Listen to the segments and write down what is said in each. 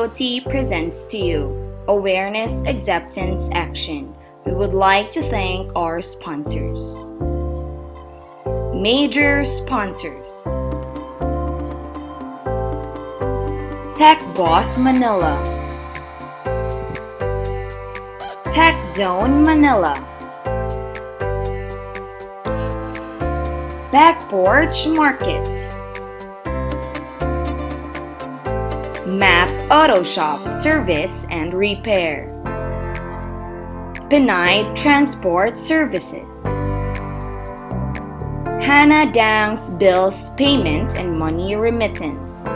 DOT presents to you Awareness Acceptance Action. We would like to thank our sponsors. Major sponsors: Tech Boss Manila, Tech Zone Manila, Back Porch Market, Map Auto Shop Service and Repair, Pinay Transport Services, Hannah Dang's Bills Payment and Money Remittance,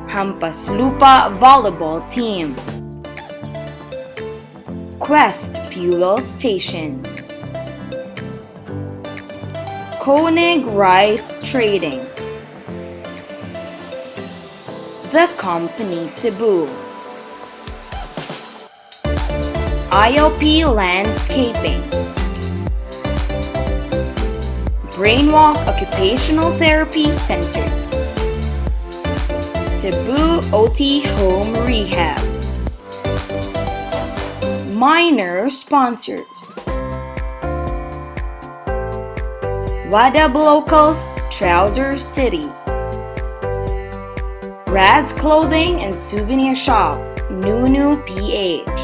Hampas Lupa Volleyball Team, Quest Fuel Station, Koenig Rice Trading, The Company Cebu, IOP Landscaping, Brainwalk Occupational Therapy Center, Cebu OT Home Rehab. Minor sponsors: Wadab Locals Trouser City, Raz Clothing and Souvenir Shop, Nunu PH,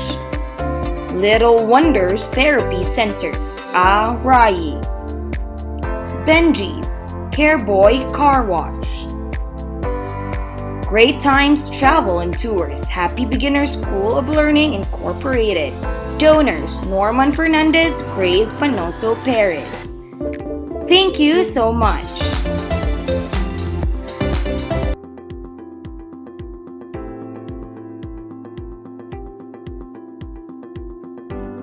Little Wonders Therapy Center, Rai, Benji's Careboy Car Wash, Great Times Travel and Tours, Happy Beginners School of Learning Incorporated. Donors: Norman Fernandez, Grace Panoso Perez. Thank you so much.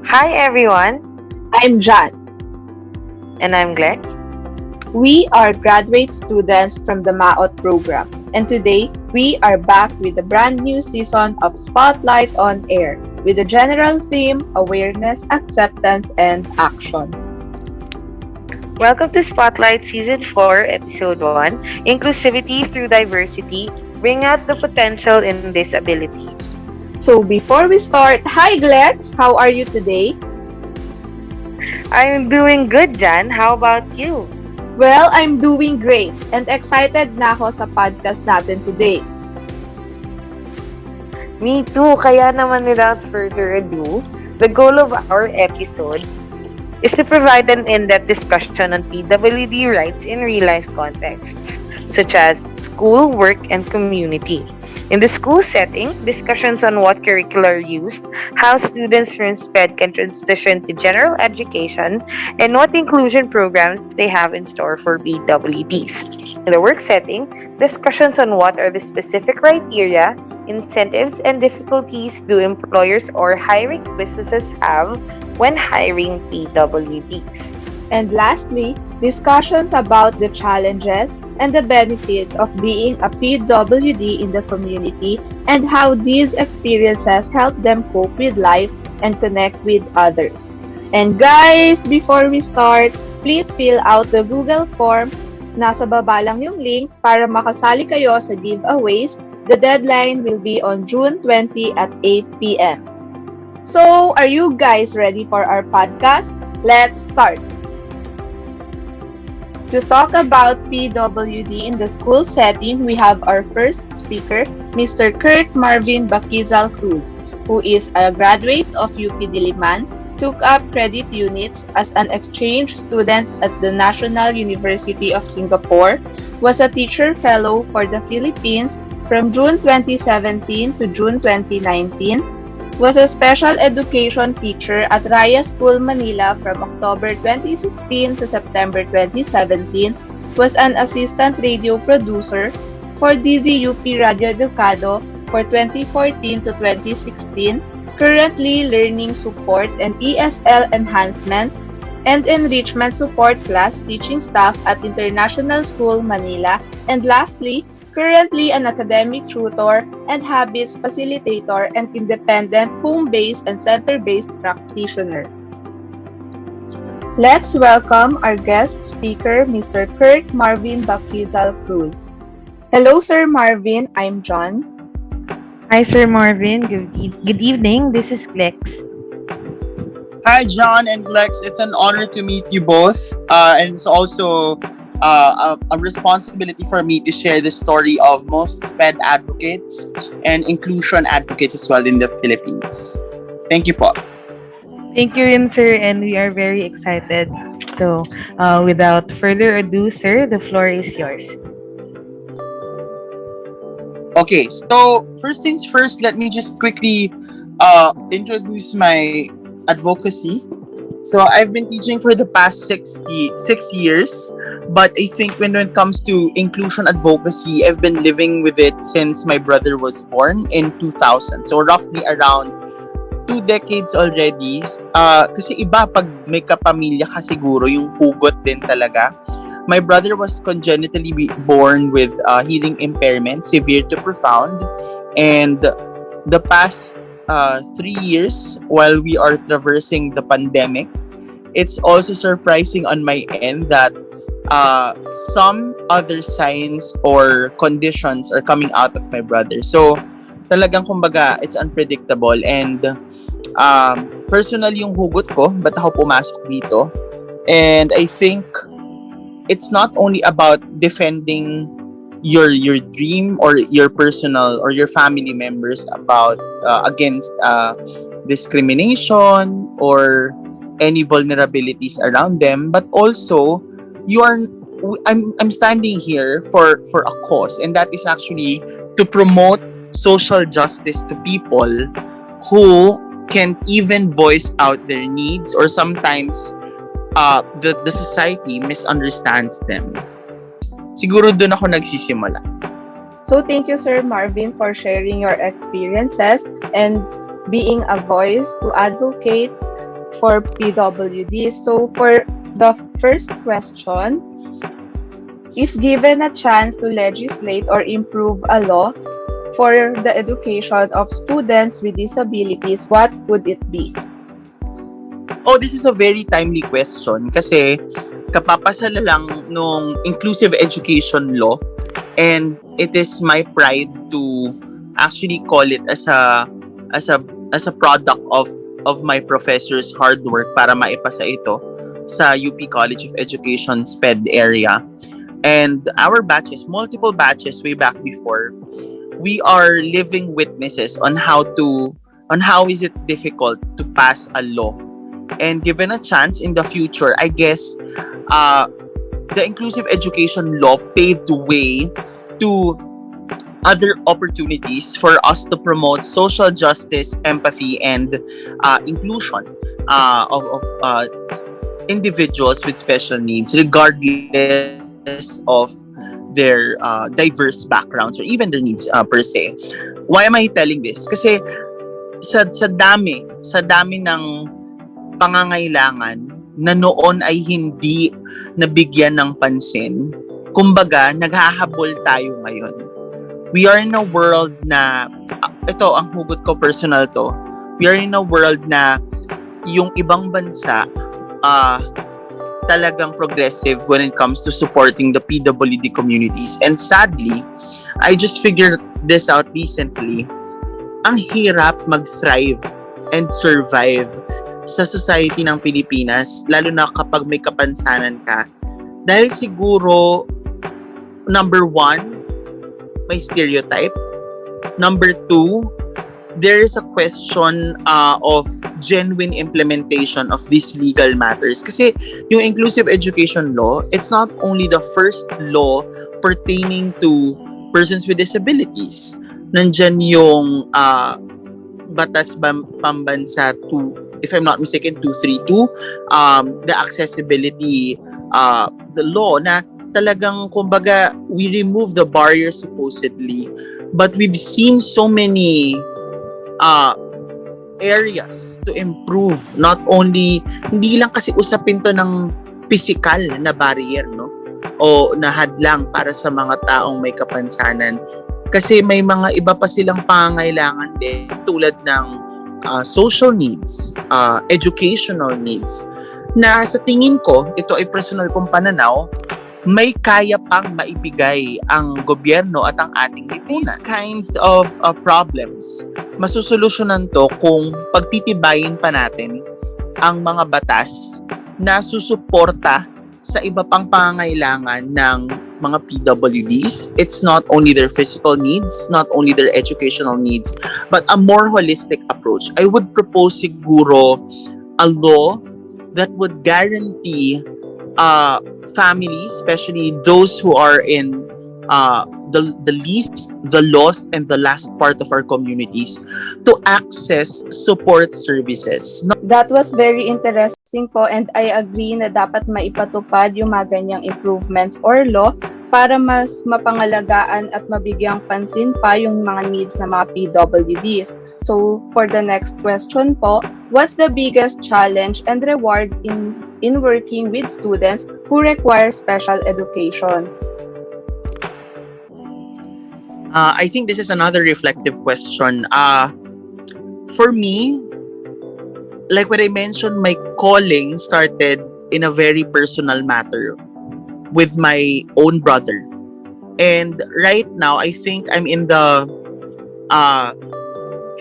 Hi everyone, I'm John. and I'm Glex. We are graduate students from the MAOT program, and today we are back with a brand new season of Spotlight on Air with the general theme Awareness, Acceptance, and Action. Welcome to Spotlight Season 4, Episode 1, Inclusivity through Diversity, Bring Out the Potential in Disability. So before we start, hi Glex, how are you today? I'm doing good, Jan. How about you? Well, I'm doing great and excited na ako sa podcast natin today. Me too. Kaya naman without further ado, the goal of our episode is to provide an in-depth discussion on PWD rights in real-life contexts, such as school, work, and community. In the school setting, discussions on what curricula are used, how students from SPED can transition to general education, and what inclusion programs they have in store for PWDs. In the work setting, discussions on what are the specific criteria, incentives, and difficulties do employers or hiring businesses have when hiring PWDs. And lastly, discussions about the challenges and the benefits of being a PWD in the community and how these experiences help them cope with life and connect with others. And guys, before we start, please fill out the Google form. Nasa baba lang yung link para makasali kayo sa giveaways. The deadline will be on June 20 at 8 p.m. So, are you guys ready for our podcast? Let's start! To talk about PWD in the school setting, we have our first speaker, Mr. Kurt Marvin Bakizal Cruz, who is a graduate of UP Diliman, took up credit units as an exchange student at the National University of Singapore, was a teacher fellow for the Philippines from June 2017 to June 2019, was a special education teacher at Raya School Manila from October 2016 to September 2017, was an assistant radio producer for DZUP Radio Educado for 2014 to 2016, currently learning support and ESL enhancement and enrichment support class teaching staff at International School Manila, and lastly, currently an academic tutor and habits facilitator and independent home-based and center-based practitioner. Let's welcome our guest speaker, Mr. Kurt Marvin Bakizal Cruz. Hello, Sir Marvin. I'm John. Hi, Sir Marvin. Good evening. This is Glex. Hi, John and Glex. It's an honor to meet you both. And it's also a responsibility for me to share the story of most SPED advocates and inclusion advocates as well in the Philippines. Thank you, po. Thank you, rin, sir, and we are very excited. So, without further ado, sir, the floor is yours. Okay, so first things first, let me just quickly introduce my advocacy. So I've been teaching for the past 6 years, but I think when it comes to inclusion advocacy, I've been living with it since my brother was born in 2000. So roughly around 2 decades already. Kasi iba pag may kapamilya ka siguro, yung hugot din talaga. My brother was congenitally born with hearing impairment, severe to profound. And the past 3 years, while we are traversing the pandemic, it's also surprising on my end that some other signs or conditions are coming out of my brother. So, talagang kumbaga, it's unpredictable. And personally, yung hugot ko, ba't ako pumasok dito? And I think it's not only about defending your dream or your personal or your family members about against discrimination or any vulnerabilities around them, but also you are I'm standing here for a cause, and that is actually to promote social justice to people who can't even voice out their needs, or sometimes the society misunderstands them. Siguro doon ako nagsisimula. So thank you, Sir Marvin, for sharing your experiences and being a voice to advocate for PWD. So for the first question, if given a chance to legislate or improve a law for the education of students with disabilities, what would it be? Oh, this is a very timely question kasi kapapasala lang nung inclusive education law, and it is my pride to actually call it as a product of my professor's hard work para maipasa ito sa UP College of Education SPED area. And our batches, multiple batches way back before, we are living witnesses on how is it difficult to pass a law. And given a chance in the future, I guess the inclusive education law paved the way to other opportunities for us to promote social justice, empathy, and inclusion of individuals with special needs, regardless of their diverse backgrounds or even their needs per se. Why am I telling this? Kasi sa dami ng pangangailangan na noon ay hindi nabigyan ng pansin, kumbaga naghahabol tayo ngayon. We are in a world na ito ang hugot ko, personal to. We are in a world na yung ibang bansa talagang progressive when it comes to supporting the PWD communities. And sadly, I just figured this out recently. Ang hirap mag-thrive and survive sa society ng Pilipinas, lalo na kapag may kapansanan ka. Dahil siguro, number one, may stereotype. Number two, there is a question of genuine implementation of these legal matters. Kasi yung inclusive education law, it's not only the first law pertaining to persons with disabilities. Nandyan yung Batas Pambansa 2, if I'm not mistaken, 232, the accessibility, the law na talagang kumbaga we remove the barriers supposedly, but we've seen so many areas to improve. Not only, hindi lang kasi usapin to ng physical na barrier, no? O na hadlang para sa mga taong may kapansanan. Kasi may mga iba pa silang pangangailangan din tulad ng social needs, educational needs, na sa tingin ko, ito ay personal kong pananaw, may kaya pang maibigay ang gobyerno at ang ating lipunan. These kinds of problems, masusolusyonan to kung pagtitibayin pa natin ang mga batas na susuporta sa iba pang pangangailangan ng mga PWDs. It's not only their physical needs, not only their educational needs, but a more holistic approach. I would propose siguro a law that would guarantee families, especially those who are in the least, the lost, and the last part of our communities, to access support services. That was very interesting po, and I agree na dapat maipatupad yung mga ganyang improvements or law para mas mapangalagaan at mabigyang pansin pa yung mga needs ng mga PWDs. So, for the next question po, what's the biggest challenge and reward in working with students who require special education? I think this is another reflective question. For me, like what I mentioned, my calling started in a very personal matter with my own brother. And right now, I think I'm in the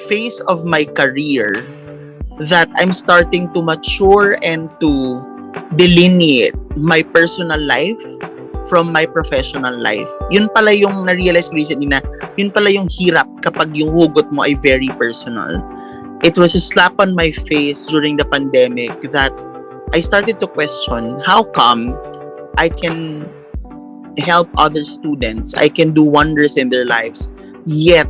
phase of my career that I'm starting to mature and to delineate my personal life from my professional life. Yun pala yung na-realize ko recently na yun pala yung hirap kapag yung hugot mo ay very personal. It was a slap on my face during the pandemic that I started to question how come I can help other students, I can do wonders in their lives, yet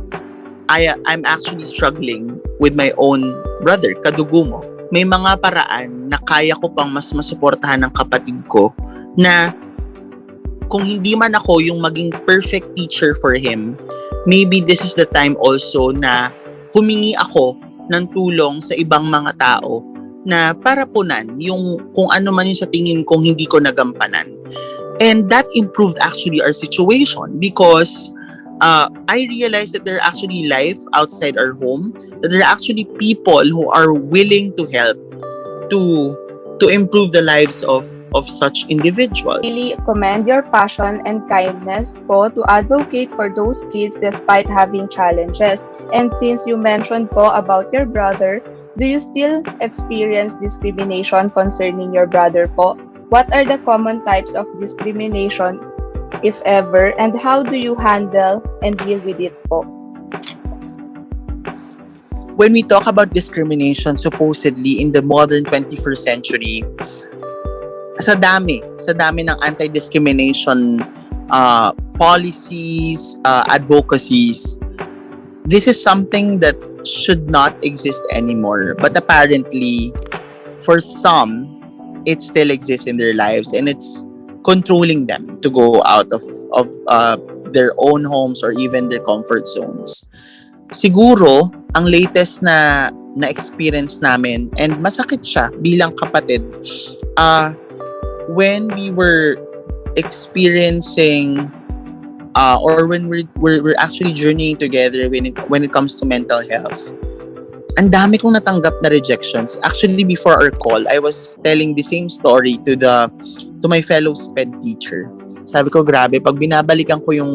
I'm actually struggling with my own brother, kadugo mo. May mga paraan na kaya ko pang mas masuportahan ng kapatid ko na kung hindi man ako yung maging perfect teacher for him, maybe this is the time also na humingi ako ng tulong sa ibang mga tao na para punan yung kung ano man yung sa tingin kong hindi ko nagampanan. And that improved actually our situation because I realized that there are actually life outside our home, that there are actually people who are willing to help to improve the lives of such individuals. Really commend your passion and kindness po to advocate for those kids despite having challenges. And since you mentioned po about your brother, do you still experience discrimination concerning your brother po? What are the common types of discrimination, if ever, and how do you handle and deal with it po? When we talk about discrimination supposedly in the modern 21st century, sa dami ng anti-discrimination policies, advocacies, this is something that should not exist anymore. But apparently, for some, it still exists in their lives and it's controlling them to go out of their own homes or even their comfort zones. Siguro, ang latest na experience namin, and masakit siya bilang kapatid, when we were experiencing or when we're actually journeying together when it comes to mental health, ang dami kong natanggap na rejections. Actually, before our call, I was telling the same story to my fellow SPED teacher. Sabi ko, grabe, pag binabalikan ko yung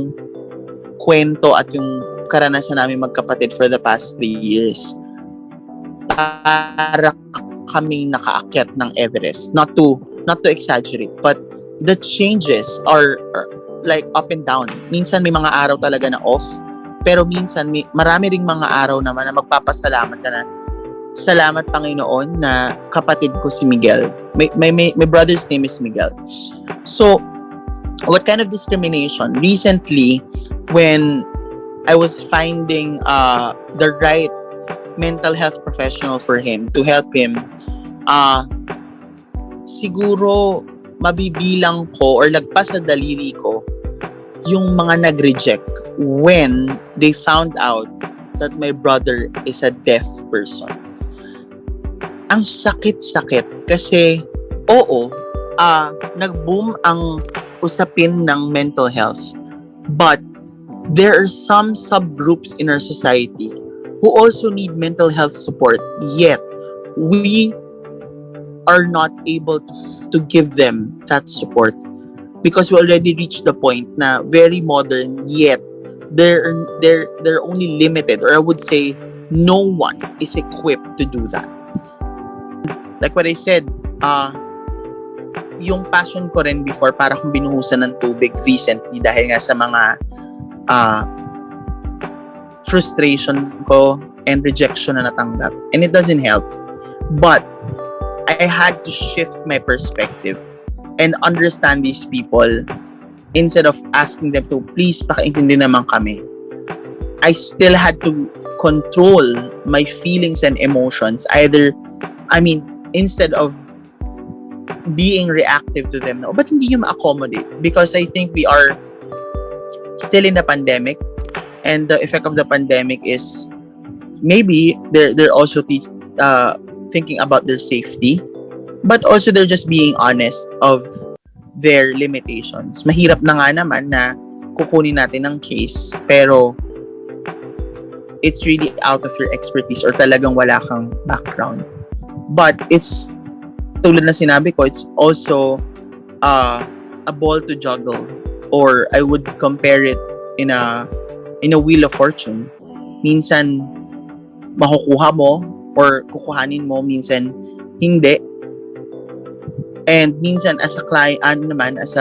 kwento at yung karanasan namin magkapatid for the past 3 years, para kaming nakaakyat ng Everest. Not to exaggerate, but the changes are like up and down. Minsan may mga araw talaga na off, pero minsan marami ring mga araw naman na magpapasalamat ka na, salamat Panginoon na kapatid ko si Miguel. My brother's name is Miguel. So, what kind of discrimination? Recently, when I was finding the right mental health professional for him to help him, siguro mabibilang ko or lagpas sa daliri ko yung mga nag-reject when they found out that my brother is a deaf person. Ang sakit-sakit kasi nag-boom ang usapin ng mental health, but there are some subgroups in our society who also need mental health support, yet we are not able to give them that support. because we already reached the point na very modern, yet they're only limited, or I would say no one is equipped to do that. Like what I said, yung passion ko rin before, para kong binuhusan ng tubig recently dahil nga sa mga frustration ko and rejection na natanggap. And it doesn't help. But I had to shift my perspective and understand these people instead of asking them to please pakiintindi naman kami. I still had to control my feelings and emotions. Instead of being reactive to them, no, but hindi yung ma-accommodate, because I think we are still in the pandemic, and the effect of the pandemic is maybe they're also thinking about their safety, but also they're just being honest of their limitations. Mahirap na nga naman na kukunin natin ng case, pero it's really out of your expertise or talagang wala kang background. But it's, tulad na sinabi ko, it's also a ball to juggle, or I would compare it in a wheel of fortune. Minsan makukuha mo or kukuhanin mo, minsan hindi. And minsan as a client, as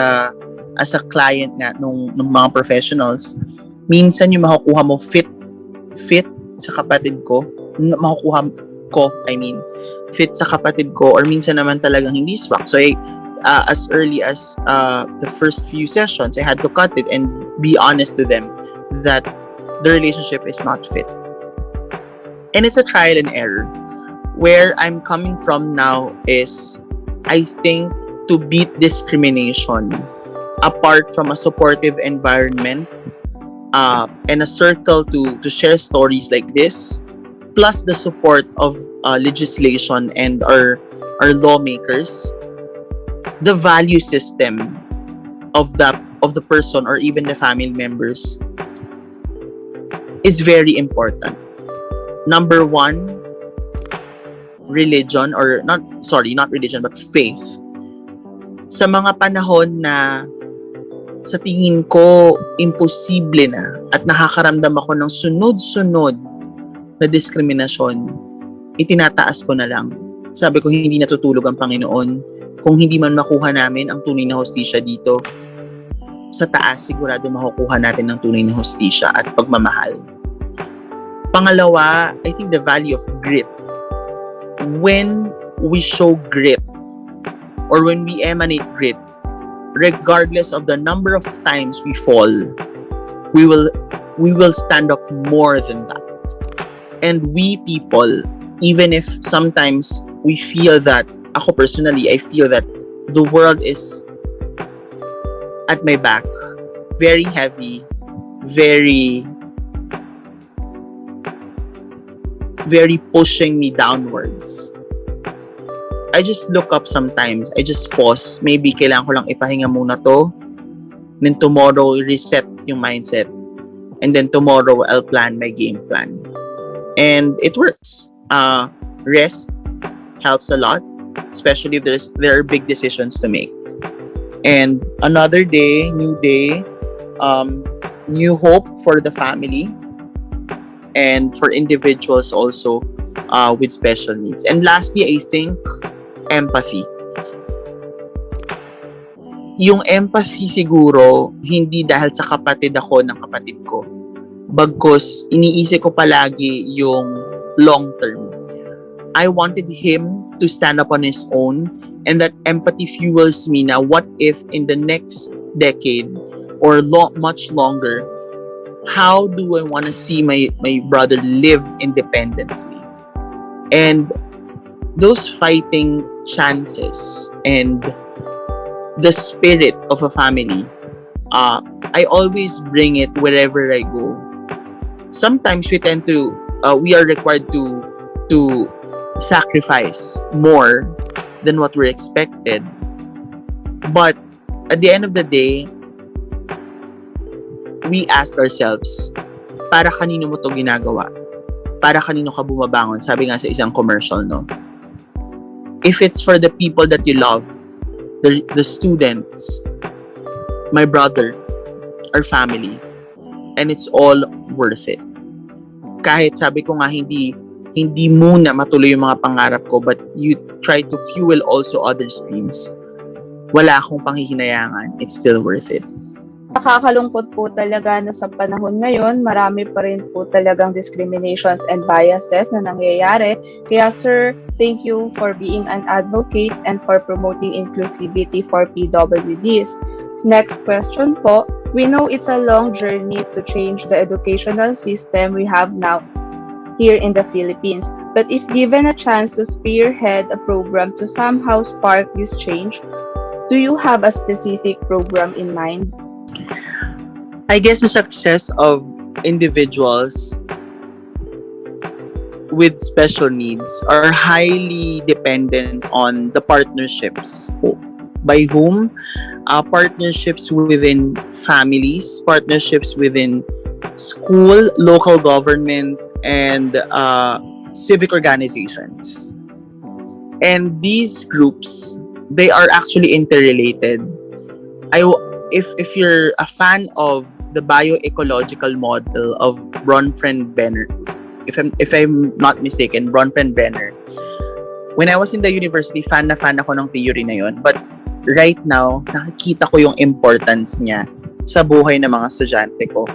a client nga nung mga professionals, minsan yung makukuha mo fit sa kapatid ko, fit sa kapatid ko, or minsan naman talagang hindi swak. So as early as the first few sessions, I had to cut it and be honest to them that the relationship is not fit. And it's a trial and error. Where I'm coming from now is, I think, to beat discrimination, apart from a supportive environment and a circle to share stories like this, plus the support of legislation and our lawmakers, the value system of the person or even the family members is very important. Number one, religion, or not religion, but faith. Sa mga panahon na sa tingin ko imposible na at nakakaramdam ako ng sunod-sunod na diskriminasyon, itinataas ko na lang. Sabi ko, hindi natutulog ang Panginoon kung hindi man makuha namin ang tunay na hustisya dito. Sa taas, sigurado makukuha natin ng tunay na hustisya at pagmamahal. Pangalawa, I think the value of grit. When we show grit, or when we emanate grit, regardless of the number of times we fall, we will stand up more than that. And we people, even if sometimes we feel that, ako personally, I feel that the world is at my back, very heavy, very pushing me downwards. I just look up sometimes. I just pause. Maybe kailangan ko lang ipahinga muna to. Then tomorrow, reset yung mindset. And then tomorrow, I'll plan my game plan. And it works. Rest helps a lot, especially if there are big decisions to make. And another day, new day, new hope for the family and for individuals also with special needs. And lastly, I think empathy. Yung empathy siguro, hindi dahil sa kapatid ako ng kapatid ko. Bagkus, iniisip ko palagi yung long term. I wanted him to stand up on his own, and that empathy fuels me na what if in the next decade or much longer, how do I want to see my brother live independently? And those fighting chances and the spirit of a family, I always bring it wherever I go. Sometimes we are required to sacrifice more than what we're expected. But at the end of the day, we ask ourselves, para kanino mo to ginagawa? Para kanino ka bumabangon? Sabi nga sa isang commercial, no? If it's for the people that you love, the students, my brother, our family, and it's all worth it. Kahit sabi ko nga hindi muna matuloy yung mga pangarap ko, but you try to fuel also other streams. Wala akong panghihinayangan. It's still worth it. Nakakalungkot po talaga na sa panahon ngayon, marami pa rin po talagang discriminations and biases na nangyayari. Kaya sir, thank you for being an advocate and for promoting inclusivity for PWDs. Next question po, we know it's a long journey to change the educational system we have now here in the Philippines. But if given a chance to spearhead a program to somehow spark this change, do you have a specific program in mind? I guess the success of individuals with special needs are highly dependent on the partnerships. By whom? Partnerships within families, partnerships within school, local government, and civic organizations. And these groups, they are actually interrelated. If you're a fan of the bioecological model of Bronfenbrenner, if I'm not mistaken, Bronfenbrenner, when I was in the university, fan ako ng theory na yun. But right now, nakikita ko yung importance niya sa buhay ng mga estudyante ko.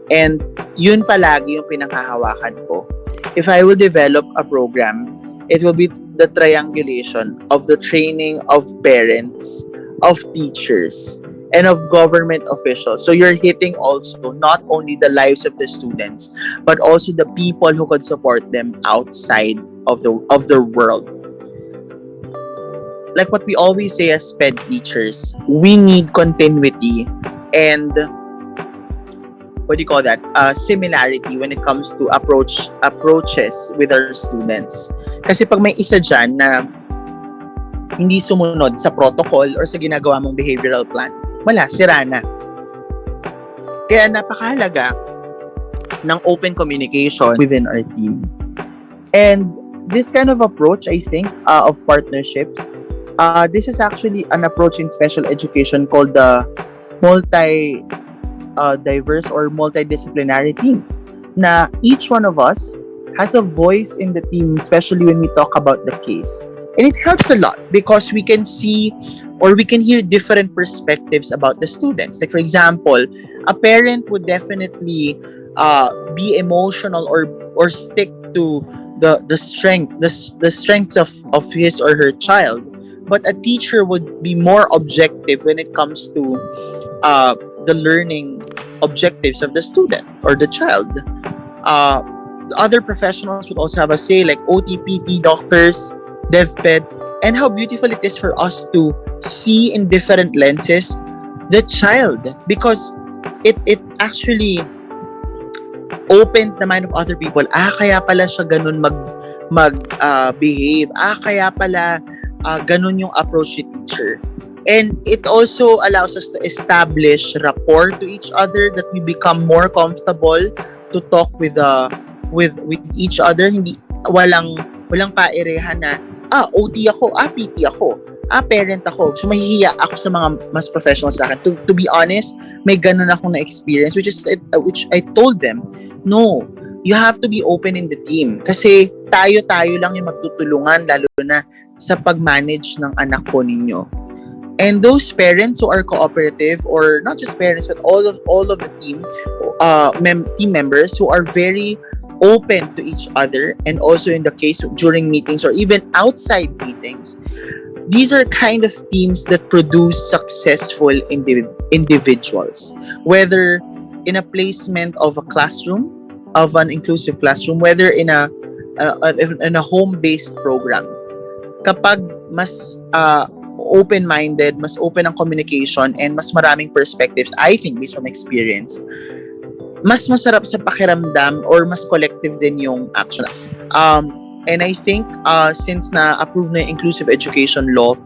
And yun palagi yung pinanghahawakan ko. If I will develop a program, it will be the triangulation of the training of parents, of teachers, and of government officials. So you're hitting also not only the lives of the students, but also the people who could support them outside of the world. Like what we always say as SPED teachers, we need continuity and similarity when it comes to approaches with our students. Kasi pag may isa dyan na hindi sumunod sa protocol or sa ginagawa mong behavioral plan, wala, sira na. Kaya napakahalaga ng open communication within our team. And this kind of approach, I think, of partnerships, this is actually an approach in special education called the diverse or multidisciplinary team. Na each one of us has a voice in the team, especially when we talk about the case. And it helps a lot because we can see or we can hear different perspectives about the students. Like for example, a parent would definitely be emotional or stick to the strengths of his or her child. But a teacher would be more objective when it comes to the learning objectives of the student or the child. Other professionals would also have a say, like OTPT, doctors, DevPed, and how beautiful it is for us to see in different lenses the child, because it actually opens the mind of other people. Kaya pala siya ganun behave. Kaya pala ganun yung approach ni teacher. And it also allows us to establish rapport to each other, that we become more comfortable to talk with each other. Hindi walang pairehan na OT ako, PT ako, parent ako. So mahihiya ako sa mga mas professional sa akin. To be honest, may ganun akong na experience which I told them, no, you have to be open in the team kasi tayo lang yung magtutulungan, lalo na sa pag-manage ng anak po ninyo. And those parents who are cooperative, or not just parents but all of the team members who are very open to each other, and also in the case during meetings or even outside meetings, these are kind of teams that produce successful individuals, whether in a placement of a classroom, of an inclusive classroom, whether in a home-based program. Kapag mas open-minded, mas open ang communication, and mas maraming perspectives, I think, based from experience, mas masarap sa pakiramdam or mas collective din yung action. And I think since na-approve na yung inclusive education law,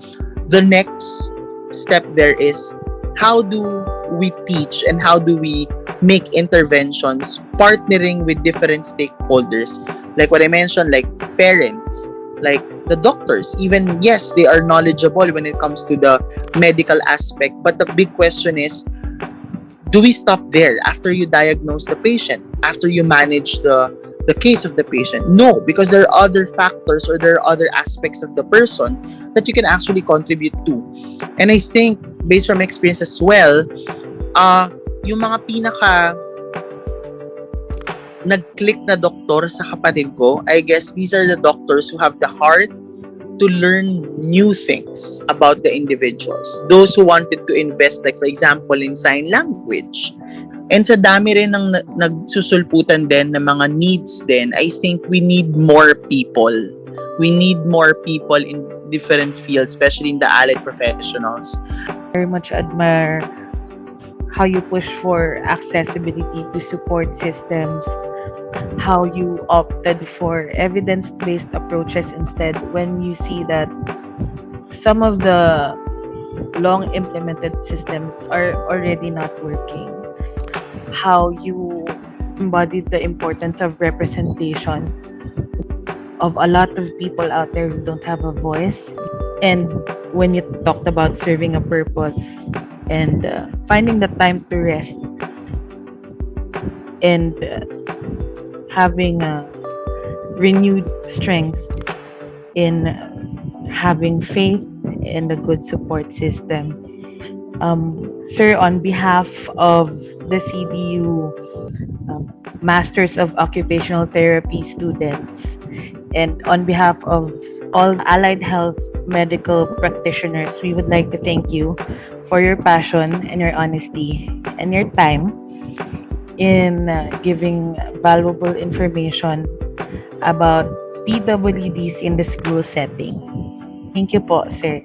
the next step there is how do we teach and how do we make interventions partnering with different stakeholders, like what I mentioned, like parents, like the doctors. Even, yes, they are knowledgeable when it comes to the medical aspect, but the big question is, do we stop there after you diagnose the patient, after you manage the case of the patient? No, because there are other factors or there are other aspects of the person that you can actually contribute to. And I think, based from experience as well, yung mga pinaka nag-click na doktor sa kapatid ko, I guess these are the doctors who have the heart to learn new things about the individuals. Those who wanted to invest, like for example, in sign language. And sa dami rin ng nagsusulputan din ng mga needs din, I think we need more people. We need more people in different fields, especially in the allied professionals. Very much admire how you push for accessibility to support systems, how you opted for evidence-based approaches instead when you see that some of the long implemented systems are already not working, how you embodied the importance of representation of a lot of people out there who don't have a voice, and when you talked about serving a purpose and finding the time to rest and having a renewed strength in having faith in a good support system. Sir, on behalf of the CDU Masters of Occupational Therapy students, and on behalf of all allied health medical practitioners, we would like to thank you for your passion and your honesty and your time in giving valuable information about PWDs in the school setting. Thank you po, sir.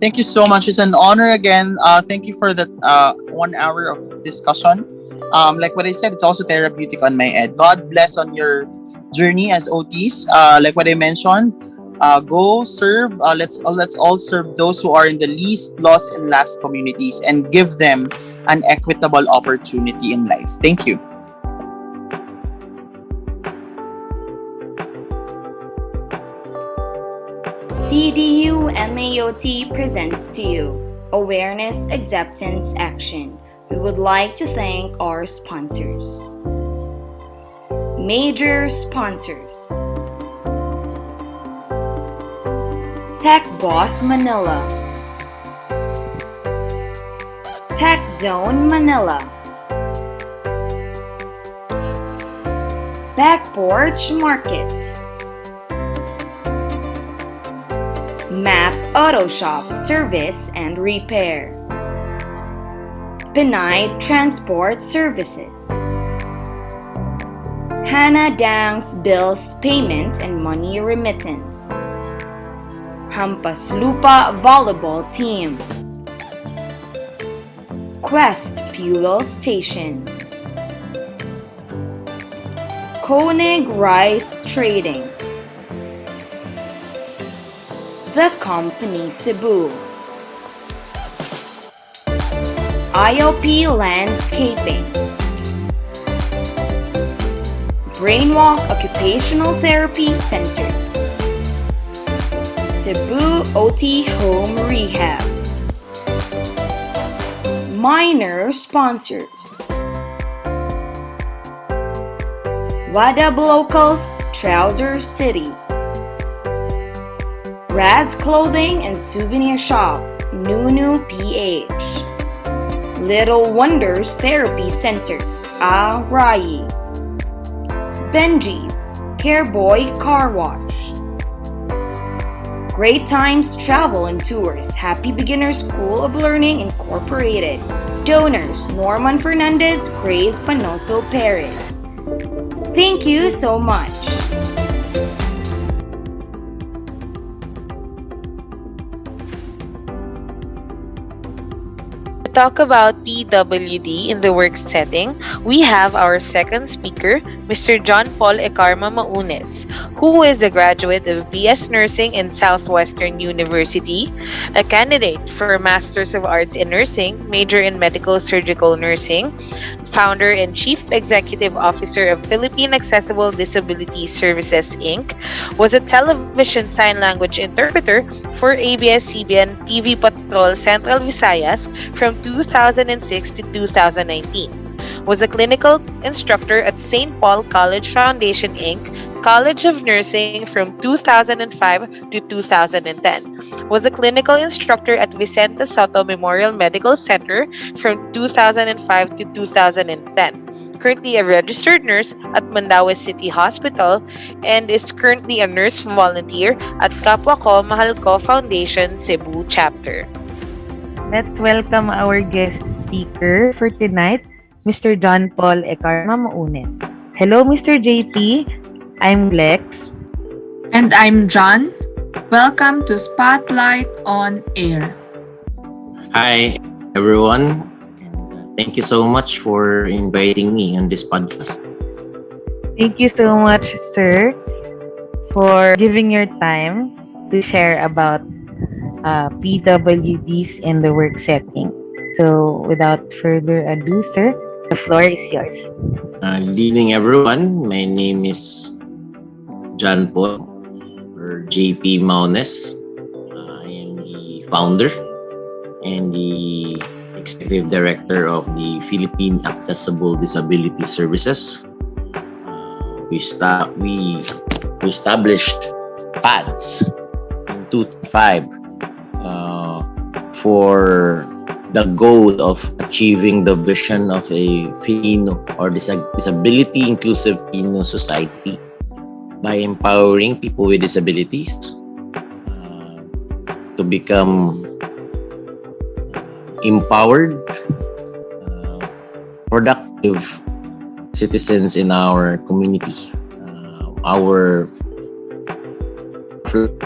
Thank you so much. It's an honor again. Thank you for that 1 hour of discussion. Like what I said, it's also therapeutic on my end. God bless on your journey as OTs. Like what I mentioned, go serve. Let's all serve those who are in the least, lost, and last communities and give them an equitable opportunity in life. Thank you. CDU MAOT presents to you Awareness, Acceptance, Action. We would like to thank our sponsors. Major sponsors: Tech Boss Manila, Tech Zone Manila, Back Porch Market, Map Auto Shop Service and Repair, Benite Transport Services, Hannah Dang's Bills Payment and Money Remittance, Hampas Lupa Volleyball Team, Quest Fuel Station, Koenig Rice Trading, The Company Cebu, IOP Landscaping, Brainwalk Occupational Therapy Center, Cebu OT Home Rehab. Minor sponsors: Wadab Locals Trouser City, Raz Clothing and Souvenir Shop, Nunu PH, Little Wonders Therapy Center, Rai, Benji's Careboy Car Wash, Great Times Travel and Tours, Happy Beginners School of Learning Incorporated. Donors: Norman Fernandez, Grace Panoso Perez. Thank you so much. Talk about PWD in the work setting, we have our second speaker, Mr. John Paul Ecarma Maunes, who is a graduate of BS Nursing in Southwestern University, a candidate for Masters of Arts in Nursing, major in Medical Surgical Nursing, founder and chief executive officer of Philippine Accessible Disability Services Inc., was a television sign language interpreter for ABS-CBN TV Patrol Central Visayas from 2006 to 2019. Was a clinical instructor at St. Paul College Foundation Inc., College of Nursing from 2005 to 2010. Was a clinical instructor at Vicente Soto Memorial Medical Center from 2005 to 2010. Currently a registered nurse at Mandaue City Hospital and is currently a nurse volunteer at Kapwa Ko Mahal Ko Foundation Cebu chapter. Let's welcome our guest speaker for tonight, Mr. John Paul Ecarma Maunes. Hello, Mr. JP. I'm Lex. And I'm John. Welcome to Spotlight on Air. Hi, everyone. Thank you so much for inviting me on this podcast. Thank you so much, sir, for giving your time to share about PWDs in the work setting. So, without further ado, sir, the floor is yours. Good evening, everyone. My name is John Paul, or JP Maunes. I am the founder and the executive director of the Philippine Accessible Disability Services. We established PADS in 2005 for the goal of achieving the vision of a Filipino or disability inclusive Filipino society by empowering people with disabilities to become empowered, productive citizens in our community. Our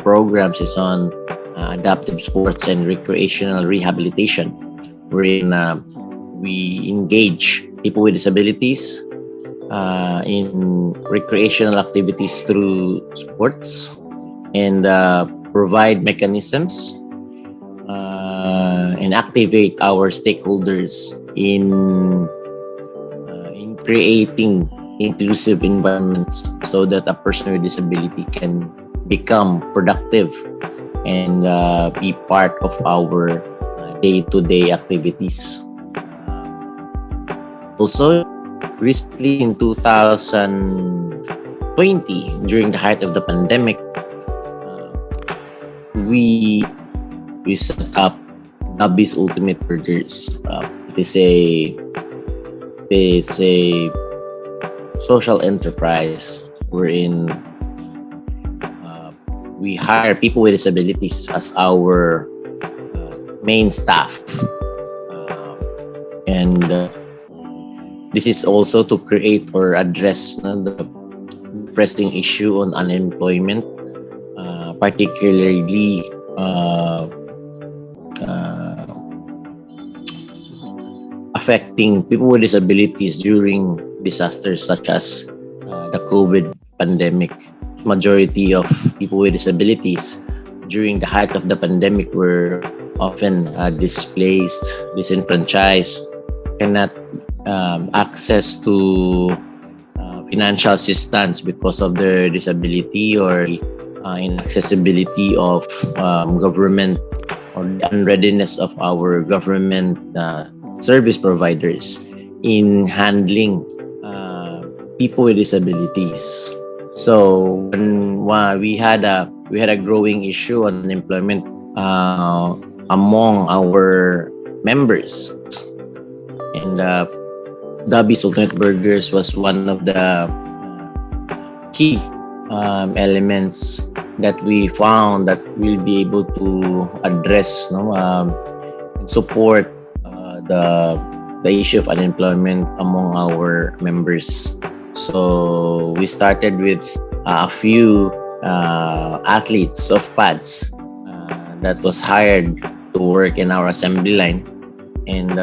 programs is on adaptive sports and recreational rehabilitation, wherein we engage people with disabilities in recreational activities through sports and provide mechanisms and activate our stakeholders in creating inclusive environments so that a person with disability can become productive and be part of our day-to-day activities. Also, recently in 2020, during the height of the pandemic, we set up Gabby's Ultimate Burgers. It is a social enterprise wherein we hire people with disabilities as our main staff, and this is also to create or address the pressing issue on unemployment, particularly affecting people with disabilities during disasters such as the COVID pandemic. Majority of people with disabilities during the height of the pandemic were often displaced, disenfranchised, cannot access to financial assistance because of their disability or inaccessibility of government or the unreadiness of our government service providers in handling people with disabilities. So when we had a growing issue on unemployment among our members, and Gabby's Ultimate Burgers was one of the key elements that we found that will be able to address, support the issue of unemployment among our members. So we started with a few athletes of PADS that was hired to work in our assembly line, and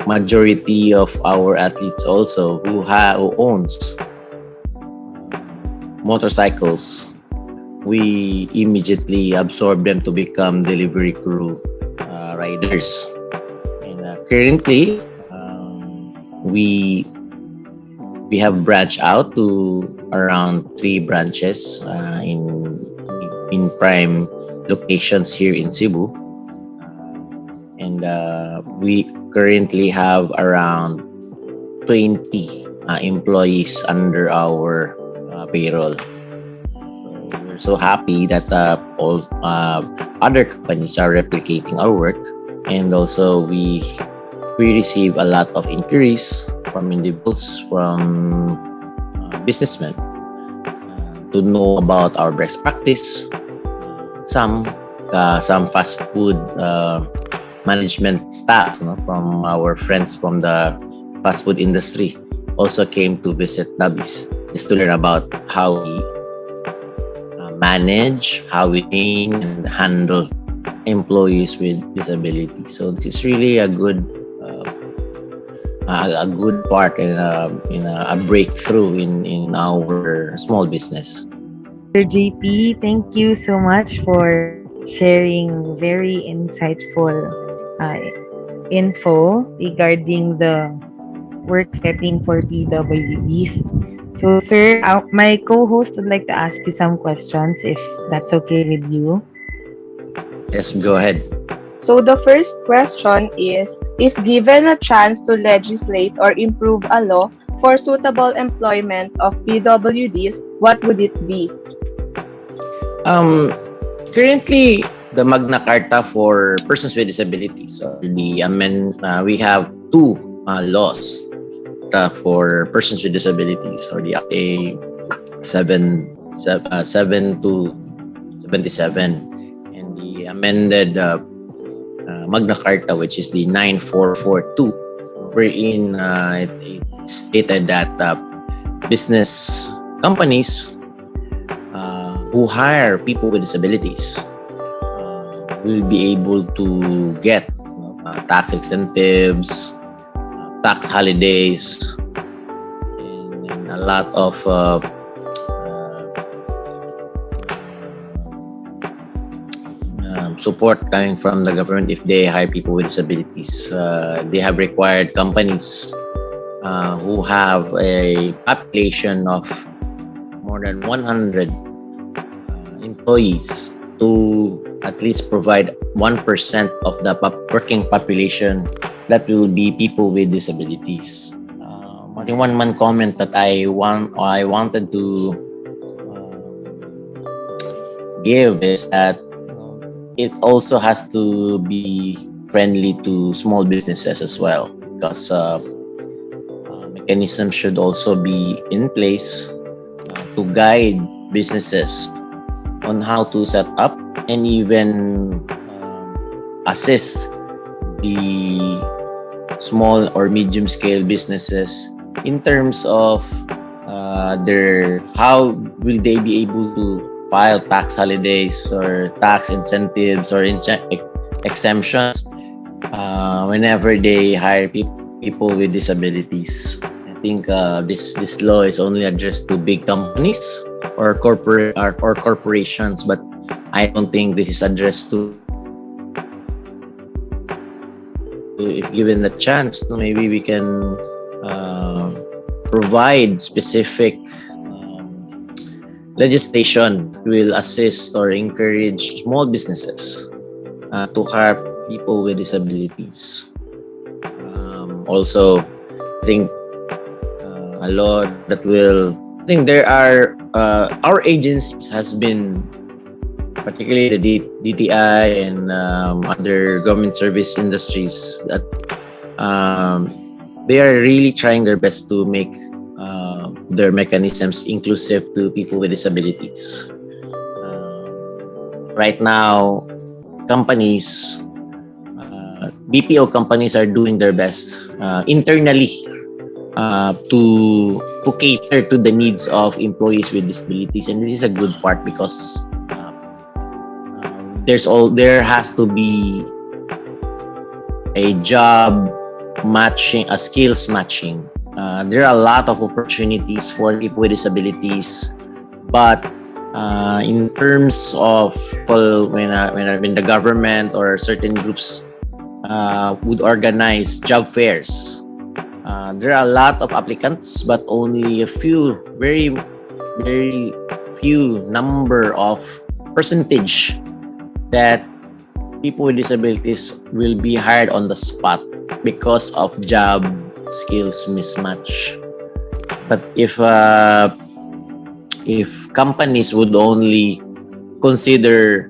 majority of our athletes also who owns motorcycles, we immediately absorb them to become delivery crew riders. And currently, we we have branched out to around 3 branches in prime locations here in Cebu, and we currently have around 20 employees under our payroll. So we're so happy that all other companies are replicating our work, and also we receive a lot of inquiries from individuals, from businessmen, to know about our best practice. Some fast food management staff, from our friends from the fast food industry, also came to visit Nabis just to learn about how we manage, how we train and handle employees with disability. So this is really a good part and a breakthrough in our small business. Sir JP, thank you so much for sharing very insightful uh, info regarding the work setting for PWDs. So, sir, my co-host would like to ask you some questions if that's okay with you. Yes, go ahead. So the first question is, if given a chance to legislate or improve a law for suitable employment of PWDs, what would it be? Um, Currently, the Magna Carta for persons with disabilities, or we have two laws for persons with disabilities, or the RA 7 to 77, and the amended Magna Carta, which is the 9442, wherein it stated that business companies who hire people with disabilities will be able to get tax incentives, tax holidays, and a lot of support coming from the government if they hire people with disabilities. They have required companies who have a population of more than 100 employees to at least provide 1% of the working population that will be people with disabilities. I think one comment that I wanted to give is that it also has to be friendly to small businesses as well, because mechanisms should also be in place to guide businesses on how to set up and even assist the small or medium scale businesses in terms of how will they be able to file tax holidays or tax incentives or exemptions whenever they hire people with disabilities. I think this law is only addressed to big companies or corporations, but I don't think this is addressed to, if given the chance, maybe we can provide specific legislation that will assist or encourage small businesses to hire people with disabilities. Also, I think a law that will, I think there are our agencies has been, particularly the DTI and other government service industries, that they are really trying their best to make their mechanisms inclusive to people with disabilities. Right now, companies, BPO companies are doing their best internally to cater to the needs of employees with disabilities, and this is a good part because there has to be a job matching, a skills matching. There are a lot of opportunities for people with disabilities, but in terms of, well, when the government or certain groups would organize job fairs, There are a lot of applicants, but only a few, very few number of percentage that people with disabilities will be hired on the spot because of job skills mismatch. But if companies would only consider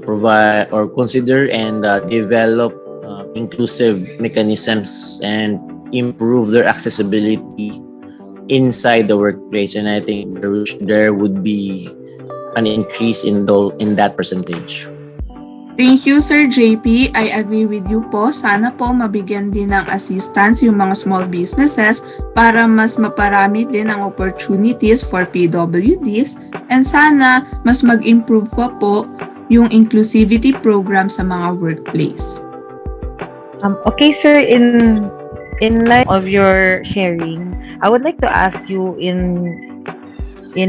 provide or consider and develop inclusive mechanisms and improve their accessibility inside the workplace, and I think there would be an increase in that percentage. Thank you, Sir JP. I agree with you po. Sana po mabigyan din ng assistance yung mga small businesses para mas maparami din ang opportunities for PWDs, and sana mas mag-improve pa po yung inclusivity program sa mga workplace. Okay, sir, in light of your sharing, I would like to ask you in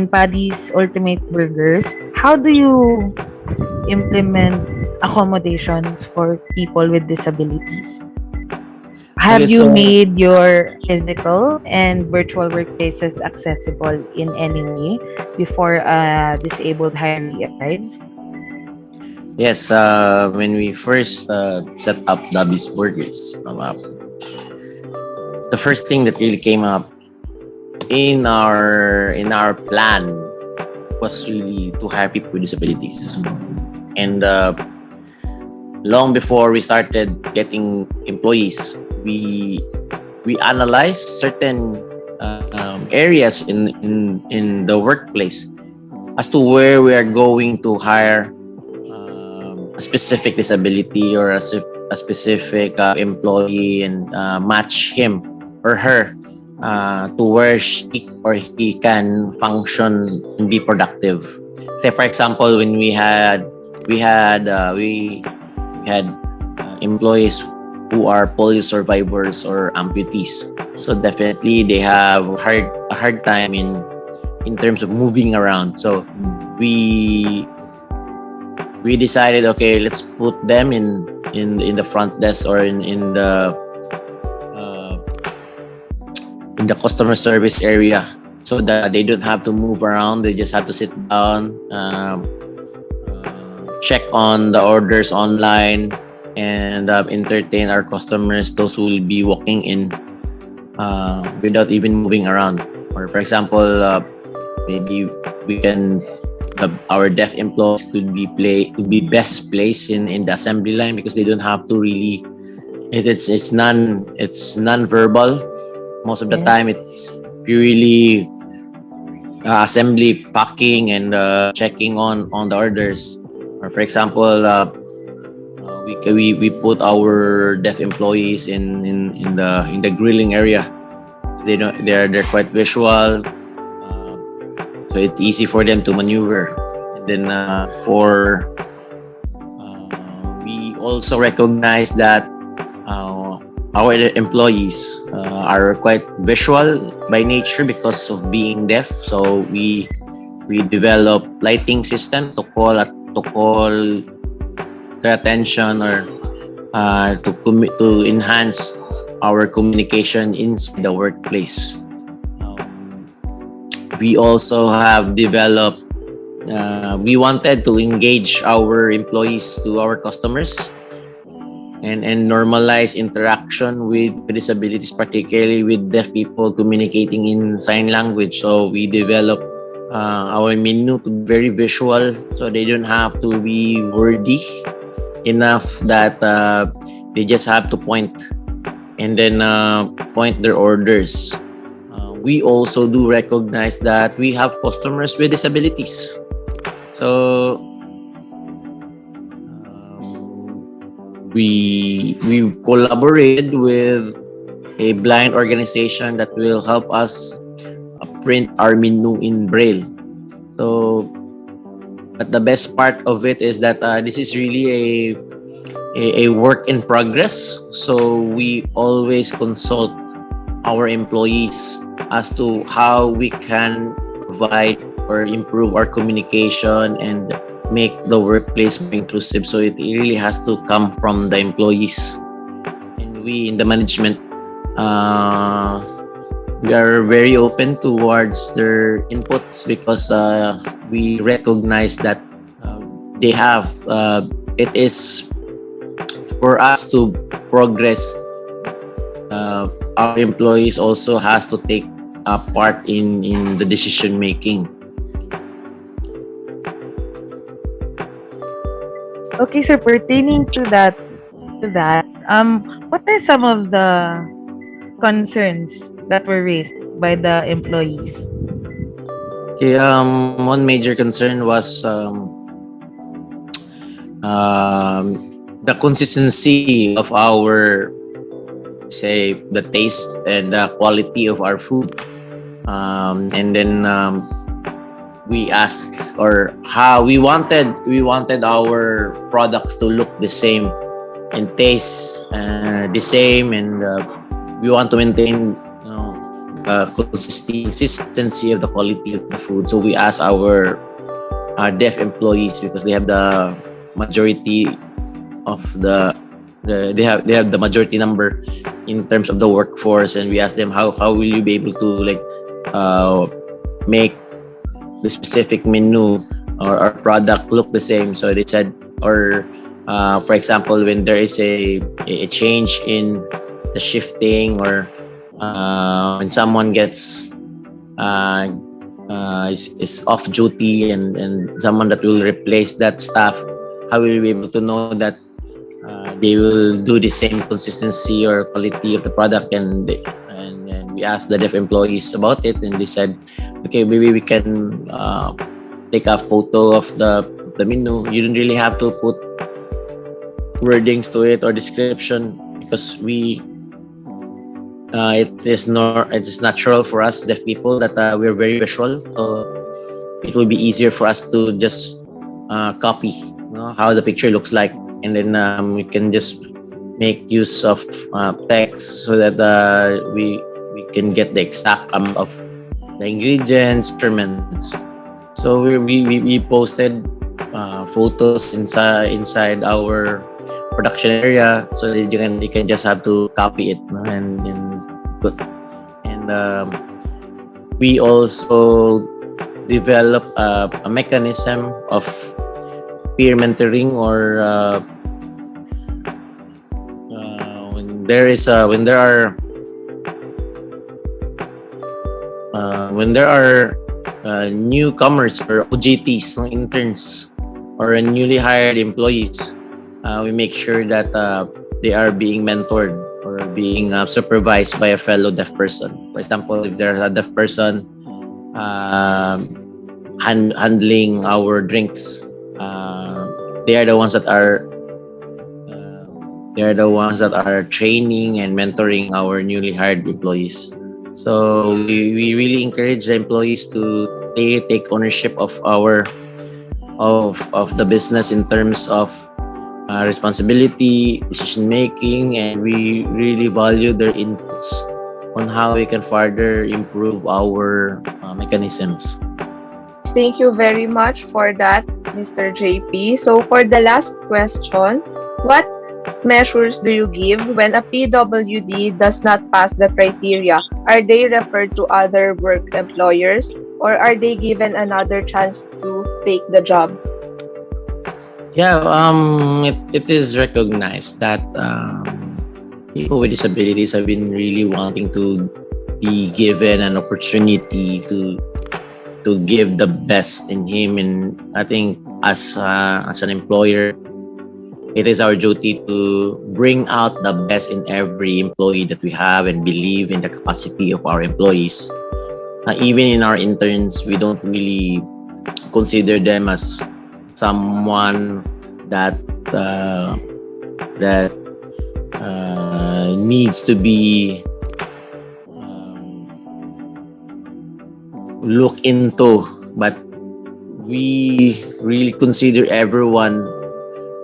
Paddy's Ultimate Burgers, how do you implement accommodations for people with disabilities? Have Okay, you so made your physical and virtual workplaces accessible in any way before disabled hiree arrives? yes, when we first set up Dabby's Burgers, the first thing that really came up in our plan was really to hire people with disabilities, and long before we started getting employees, we analyzed certain areas in the workplace as to where we are going to hire a specific disability or a specific employee, and match him or her to where she or he can function and be productive. Say for example, when we had employees who are polio survivors or amputees, so definitely they have a hard time in terms of moving around. So we decided, okay, let's put them in the front desk or in the customer service area, so that they don't have to move around. They just have to sit down, check on the orders online, and entertain our customers, those who will be walking in, without even moving around. Or for example, maybe we can our deaf employees could be best placed in the assembly line, because they don't have to really it's non-verbal. Most of the Yes. time it's purely assembly, packing, and checking on the orders. Or for example, we put our deaf employees in the grilling area. They're quite visual, so it's easy for them to maneuver. And then we also recognize that our employees are quite visual by nature because of being deaf. So we develop lighting system to call their attention, or to enhance our communication inside the workplace. We also have developed. We wanted to engage our employees to our customers, and normalize interaction with disabilities, particularly with deaf people communicating in sign language. So we develop our menu to be very visual, so they don't have to be wordy enough that they just have to point, and then point their orders. We also do recognize that we have customers with disabilities. So we collaborated with a blind organization that will help us print our menu in braille. So, but the best part of it is that this is really a work in progress. So we always consult our employees as to how we can provide or improve our communication and make the workplace more inclusive. So it really has to come from the employees, and we in the management Uh, we are very open towards their inputs because we recognize that uh, they have it is for us to progress. Our employees also has to take a part in the decision making. Okay, so pertaining to that, what are some of the concerns that were raised by the employees? Okay, one major concern was the consistency of our, say, the taste and the quality of our food. And then we ask, or how we wanted our products to look the same and taste the same, and we want to maintain, consistency of the quality of the food. So we ask our deaf employees, because they have the majority of they have the majority number in terms of the workforce, and we ask them, how will you be able to, like, make the specific menu or product look the same. So they said, or for example, when there is a change in the shifting, or when someone gets uh, is off duty, and someone that will replace that staff, how will we be able to know that they will do the same consistency or quality of the product? And we asked the deaf employees about it, and they said, okay, maybe we can take a photo of the menu. You don't really have to put wordings to it or description, because it is natural for us deaf people that we're very visual, so it will be easier for us to just copy, how the picture looks like, and then we can just make use of text, so that we can get the exact amount of the ingredients, instruments. So we posted photos inside our production area, so that you can just have to copy it, and good. And we also develop a mechanism of peer mentoring, or when there are newcomers or OJTs, no, interns, or newly hired employees, we make sure that they are being mentored or being supervised by a fellow deaf person. For example, if there's a deaf person handling our drinks, they are the ones that are training and mentoring our newly hired employees. So we really encourage the employees to take ownership of the business in terms of responsibility, decision making, and we really value their inputs on how we can further improve our mechanisms. Thank you very much for that, Mr. JP. So for the last question, what measures do you give when a PWD does not pass the criteria? Are they referred to other work employers, or are they given another chance to take the job? Yeah, it is recognized that people with disabilities have been really wanting to be given an opportunity to give the best in him, and I think as an employer, it is our duty to bring out the best in every employee that we have, and believe in the capacity of our employees. Even in our interns, we don't really consider them as someone that needs to be looked into, but we really consider everyone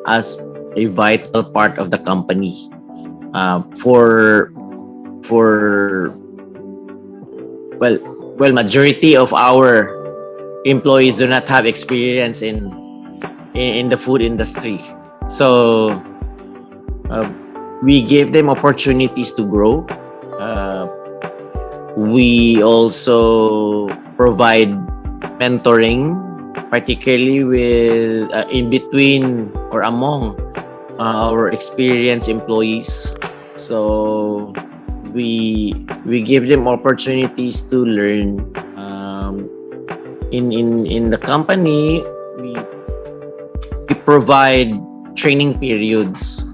as a vital part of the company. For well Majority of our employees do not have experience in the food industry, so we give them opportunities to grow, We also provide mentoring, particularly with in between or among our experienced employees. So we give them opportunities to learn. In the company, we provide training periods.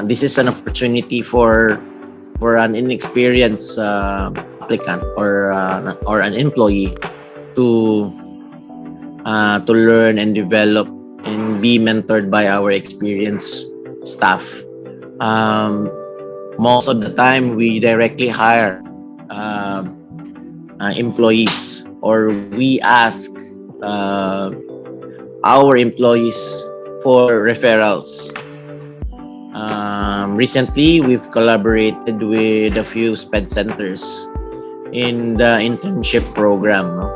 This is an opportunity for an inexperienced applicant or an employee to to learn and develop and be mentored by our experienced staff. Um, Most of the time, we directly hire uh, employees, or we ask uh, our employees for referrals. Recently, we've collaborated with a few SPED centers in the internship program. No?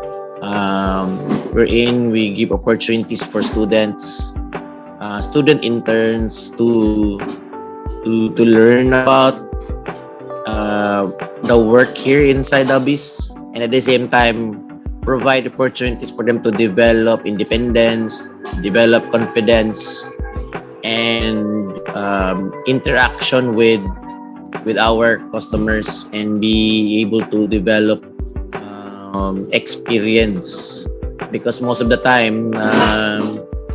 Wherein we give opportunities for students, student interns to learn about the work here inside Abyss, and at the same time provide opportunities for them to develop independence, develop confidence, and interaction with our customers, and be able to develop experience, because most of the time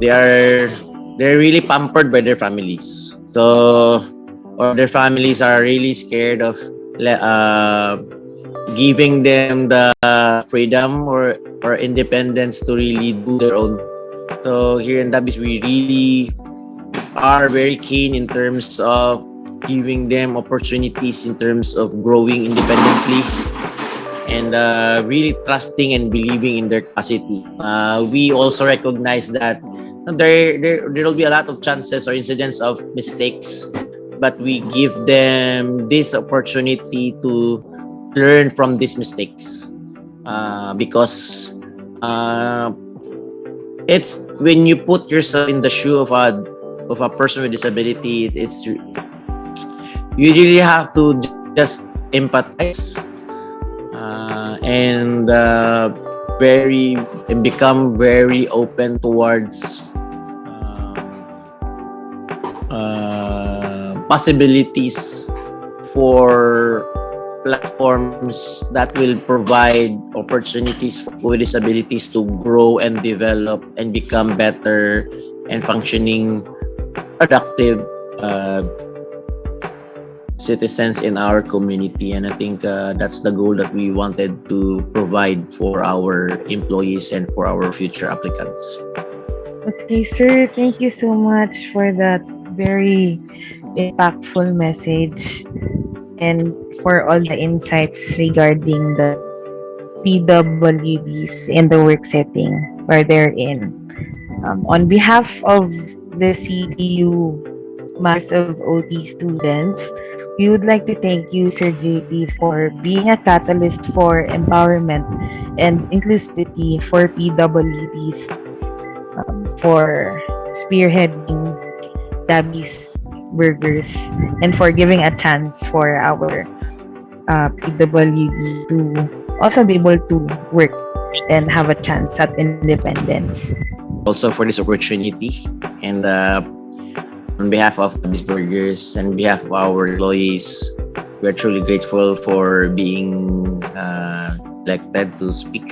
they are they're really pampered by their families, so or their families are really scared of giving them the freedom or independence to really do their own. So here in Dabis, we really are very keen in terms of giving them opportunities in terms of growing independently, and really trusting and believing in their capacity. We also recognize that there will be a lot of chances or incidents of mistakes, but we give them this opportunity to learn from these mistakes, because it's when you put yourself in the shoe of a person with disability, it's you really have to just empathize, and very and become very open towards possibilities for platforms that will provide opportunities for people with disabilities to grow and develop and become better and functioning, productive citizens in our community. And I think that's the goal that we wanted to provide for our employees and for our future applicants. Okay, sir, thank you so much for that very impactful message and for all the insights regarding the PWDs in the work setting where they're in. On behalf of the CDU Mass of OT students, we would like to thank you, Sir JP, for being a catalyst for empowerment and inclusivity for PWDs, for spearheading Gabby's Burgers, and for giving a chance for our PWD to also be able to work and have a chance at independence. Also for this opportunity, and on behalf of these burgers and behalf of our employees, we are truly grateful for being elected to speak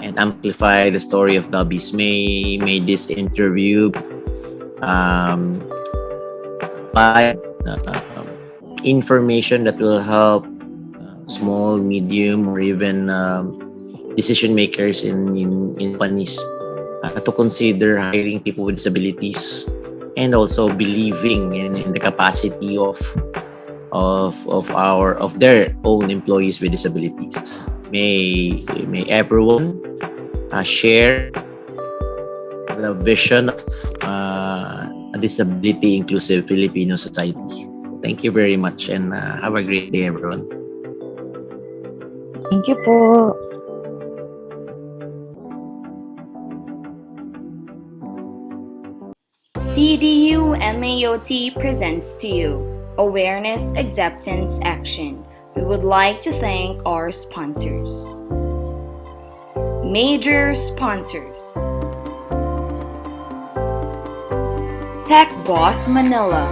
and amplify the story of Dubbies. May this interview provide information that will help small, medium, or even decision makers in companies to consider hiring people with disabilities, and also believing in the capacity of their own employees with disabilities. May everyone share the vision of a disability inclusive Filipino society. So thank you very much, and have a great day, everyone. Thank you po. CDU MAOT presents to you Awareness, Acceptance, Action, We would like to thank our sponsors. Major sponsors: Tech Boss Manila,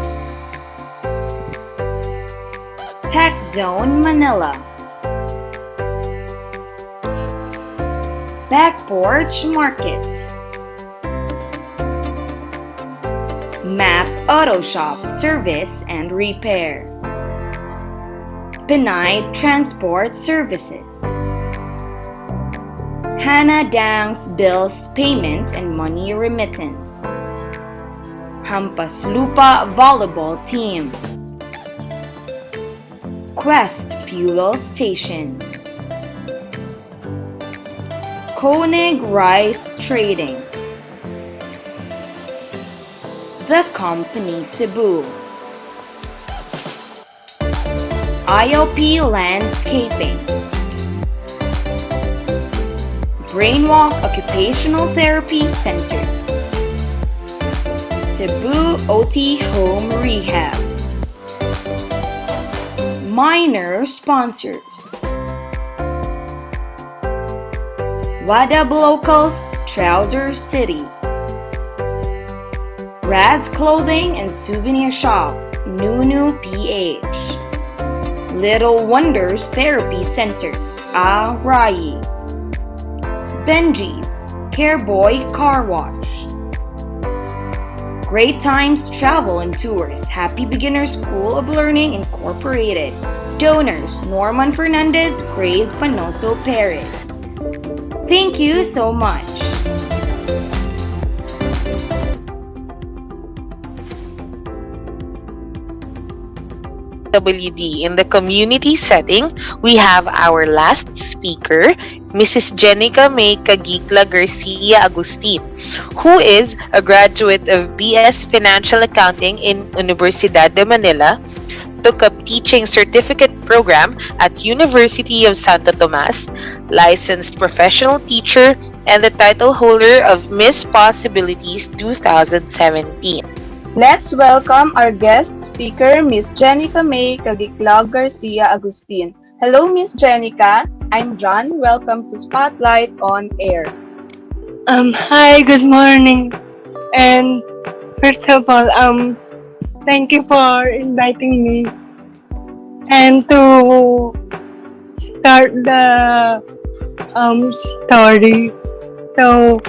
Tech Zone Manila, Back Porch Market, Map Auto Shop Service and Repair, Pinay Transport Services, Hannah Dang's Bills Payment and Money Remittance, Hampas Lupa Volleyball Team, Quest Fuel Station, Koenig Rice Trading, The Company Cebu, IOP Landscaping, Brainwalk Occupational Therapy Center, Cebu OT Home Rehab. Minor sponsors: Wadab Locals Trouser City, Raz Clothing and Souvenir Shop, Nunu PH, Little Wonders Therapy Center, Rai, Benji's Careboy Car Wash, Great Times Travel and Tours, Happy Beginners School of Learning Incorporated. Donors: Norman Fernandez, Grace Panoso Perez. Thank you so much. WD. In the community setting, we have our last speaker, Mrs. Jenica May Cagicla Garcia Agustin, who is a graduate of BS Financial Accounting in Universidad de Manila, took up teaching certificate program at University of Santo Tomas, licensed professional teacher, and the title holder of Miss Possibilities 2017. Let's welcome our guest speaker, Miss Jenica May Cagiclag Garcia Agustin. Hello, Miss Jenica. I'm John. Welcome to Spotlight on Air. Hi, good morning. And first of all, thank you for inviting me and to start the story. So,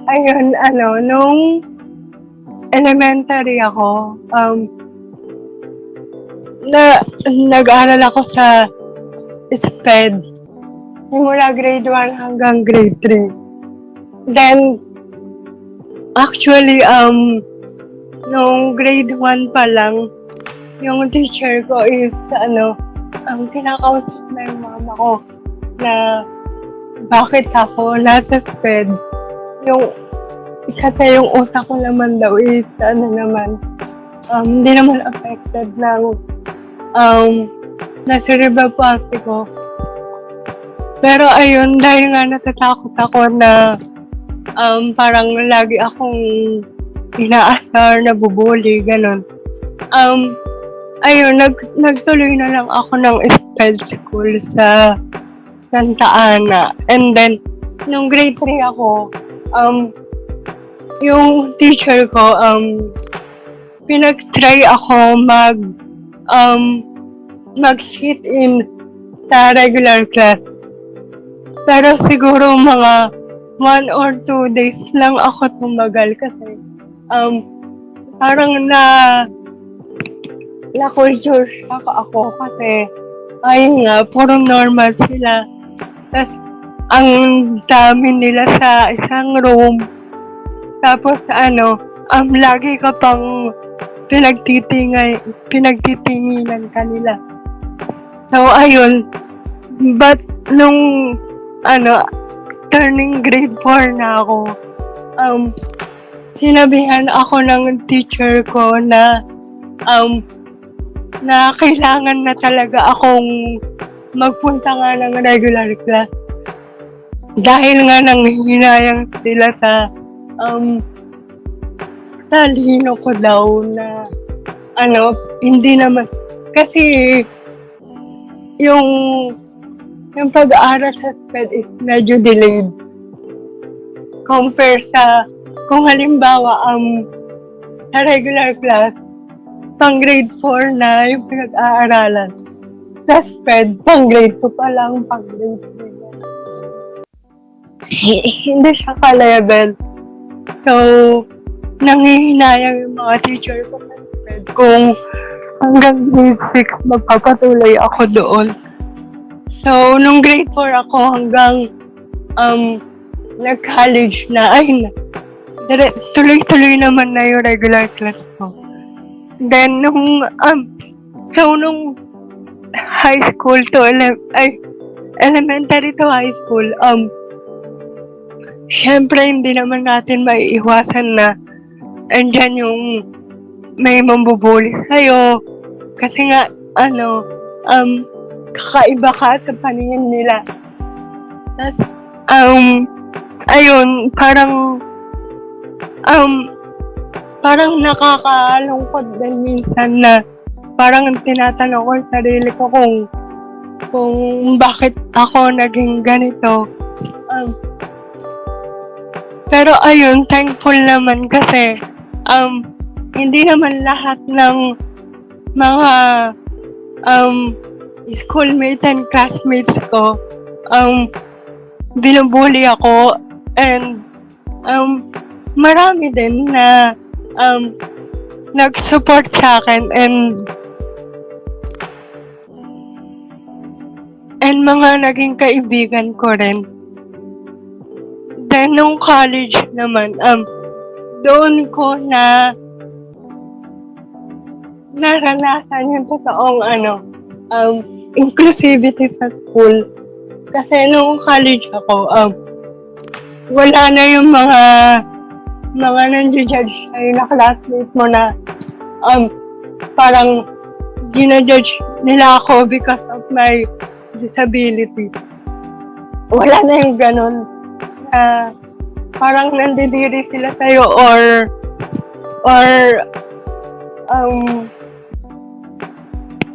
ayun, nung elementary ako, nag-aaral ako sa SPED. Mula grade 1 hanggang grade 3. Then, actually, nung grade 1 pa lang, yung teacher ko is, kinakausap na yung mama ko na bakit ako nasa SPED. Kasi yung utak ko naman daw is, hindi naman affected ng, na cerebral palsy ko. Pero ayun, dahil nga natatakot ako na parang lagi akong inaasar, nabubuli, ganun. Ayun, nagtuloy na lang ako ng SPED school sa Santa Ana. And then, nung grade 3 ako, yung teacher ko, pinag-try ako mag-sit in sa regular class. Pero siguro mga 1 or 2 days lang ako tumagal kasi parang na-culture shock ako kasi ayun nga, puro normal sila. Tapos ang dami nila sa isang room. Tapos lagi ka pang pinagtitinginan kanila. So ayun, but nung turning grade 4 na ako, sinabihan ako ng teacher ko na kailangan na talaga akong magpunta nga ng regular class. Dahil nga nanghihinayang sila sa talino ko daw na hindi naman kasi yung yung pag-aaral sa SPED is medyo delayed compare sa kung halimbawa sa regular class pang grade 4 na yung pinag-aaralan. Sa SPED, pang grade 2 pa lang, pang grade 3 na. Hindi siya ka-level. So, nangihinayang yung mga teacher ko sa SPED kung hanggang grade 6 magpapatuloy ako doon. So, nung grade 4 ako hanggang nag-college na, tuloy-tuloy naman na yung regular class ko. Then, nung high school to elementary to high school, syempre hindi naman natin maiiwasan na andyan yung may mambubuli sa'yo. Kasi nga, kakaiba ka sa paningin nila. Tapos, ayun, parang nakakalungkot din minsan na parang tinatanong ko yung sarili ko kung bakit ako naging ganito. Pero ayun, thankful naman kasi hindi naman lahat ng mga schoolmates and classmates ko binubuli ako and marami din na nag-support sa akin and mga naging kaibigan ko rin. Then, nung college naman, doon ko na naranasan yung totoong inclusivity sa school. Kasi nung college ako, wala na yung mga nandiyo-judge sa'yo na classmates mo na parang ginajudge nila ako because of my disability. Wala na yung ganun. Parang nandidiri sila sa'yo or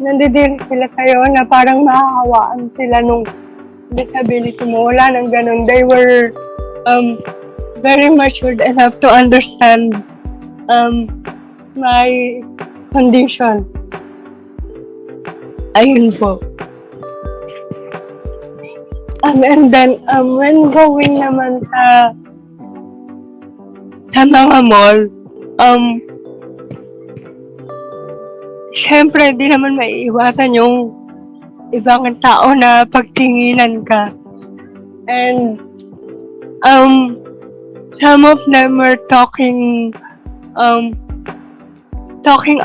nandidiri sila sa'yo na parang mahahawaan sila nung disability mo. Wala nang ganun. They were very matured enough to understand my condition. Ayun po. And then, when going naman sa mga mall, syempre, di naman maiiwasan yung ibang tao na pagtinginan ka. And, some of them were talking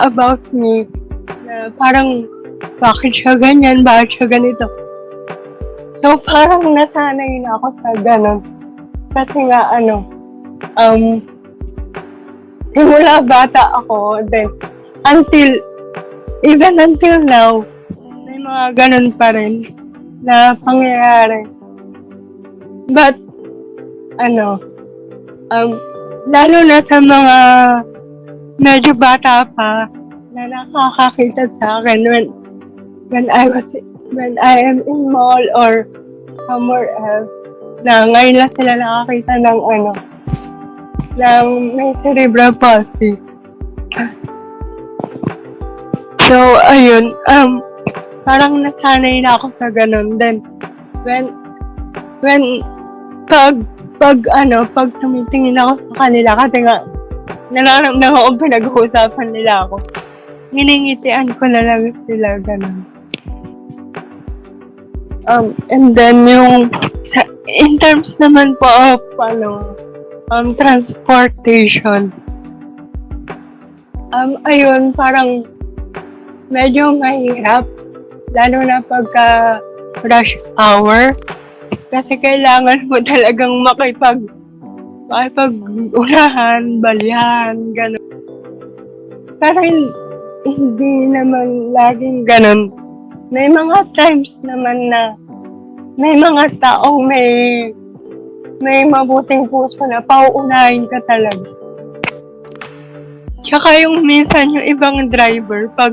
about me na parang, bakit siya ganyan, bakit siya ganito. So, parang nasanay na ako sa ganun. Kasi nga, simula bata ako, then, even until now, may mga ganun pa rin na pangyayari. But, lalo na sa mga medyo bata pa, na nakakakita sa akin when I am in mall or somewhere else, na ngayon lang sila nakakita ng may cerebral palsy. So, ayun, parang nasanay na ako sa ganun. Then, pag tumitingin ako sa kanila, kasi nga, nararamdaman ko pinag-uusapan nila ako. Hiningitian ko na lang sila, ganun. And then in terms naman po of transportation, ayun, parang medyo mahirap, lalo na pagka rush hour, kasi kailangan mo talagang makipag-unahan, balihan, gano'n. Pero hindi naman laging gano'n. May mga times naman na may mga taong may mabuting puso na pauunahin ka talaga. Tsaka yung minsan yung ibang driver, pag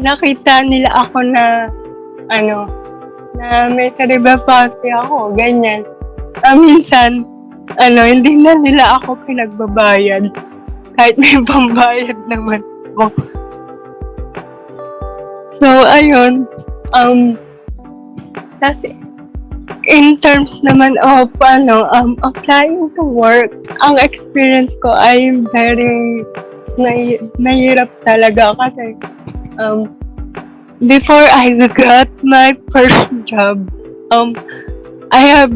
nakita nila ako na ano, na may cerebral palsy ako, ganyan. Minsan, hindi na nila ako pinagbabayad. Kahit may pambayad naman ako. So, ayun. Kasi, in terms naman of, applying to work, ang experience ko ay very nahirap talaga kasi, before I got my first job, I have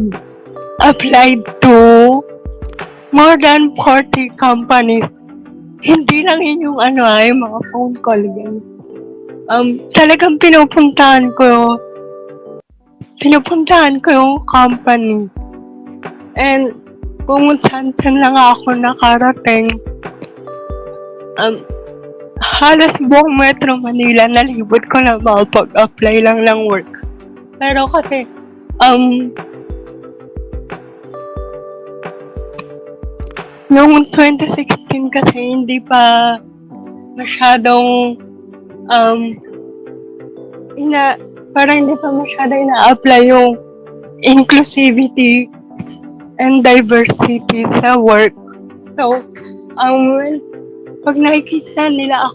applied to more than 40 companies. Hindi lang yun yung yung mga phone call ganyan. Talagang pinupuntahan ko yung company. And kung saan lang ako nakarating, halos buong Metro Manila nalibot ko na makapag-apply lang ng work. Pero kasi, noong 2016 kasi hindi pa masyadong parang hindi pa masyadong ina-apply yung inclusivity and diversity sa work. So, pag nakikita nila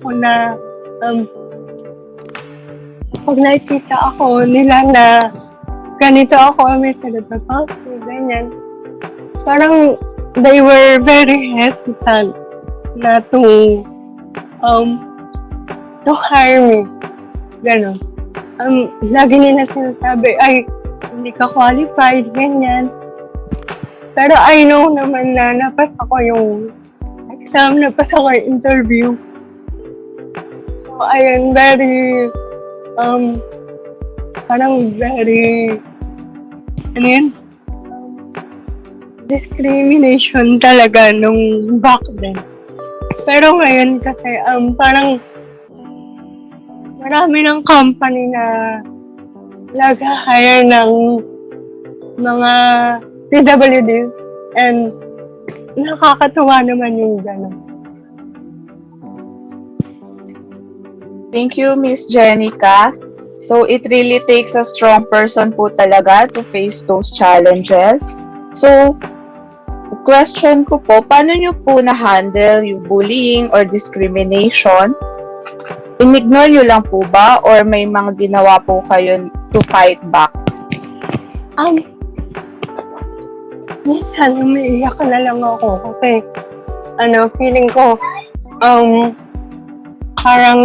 na ganito ako, may cerebral palsy, ganyan, parang they were very hesitant na to hire me. Ganon. Lagi nila sinasabi, ay, hindi ka qualified, ganyan. Pero I know naman na napasa ko yung exam, napasa ko yung interview. So, ayun, very, parang very, discrimination talaga nung back then. Pero ngayon kasi, parang marami ng company na nag-hire ng mga PWDs and nakakatuwa naman yung gano'n. Thank you, Miss Jenica. So, it really takes a strong person po talaga to face those challenges. So, question ko po, paano nyo po na-handle yung bullying or discrimination? Inignore nyo lang po ba or may mga ginawa po kayo to fight back? Minsan umiiyak na lang ako kasi feeling ko parang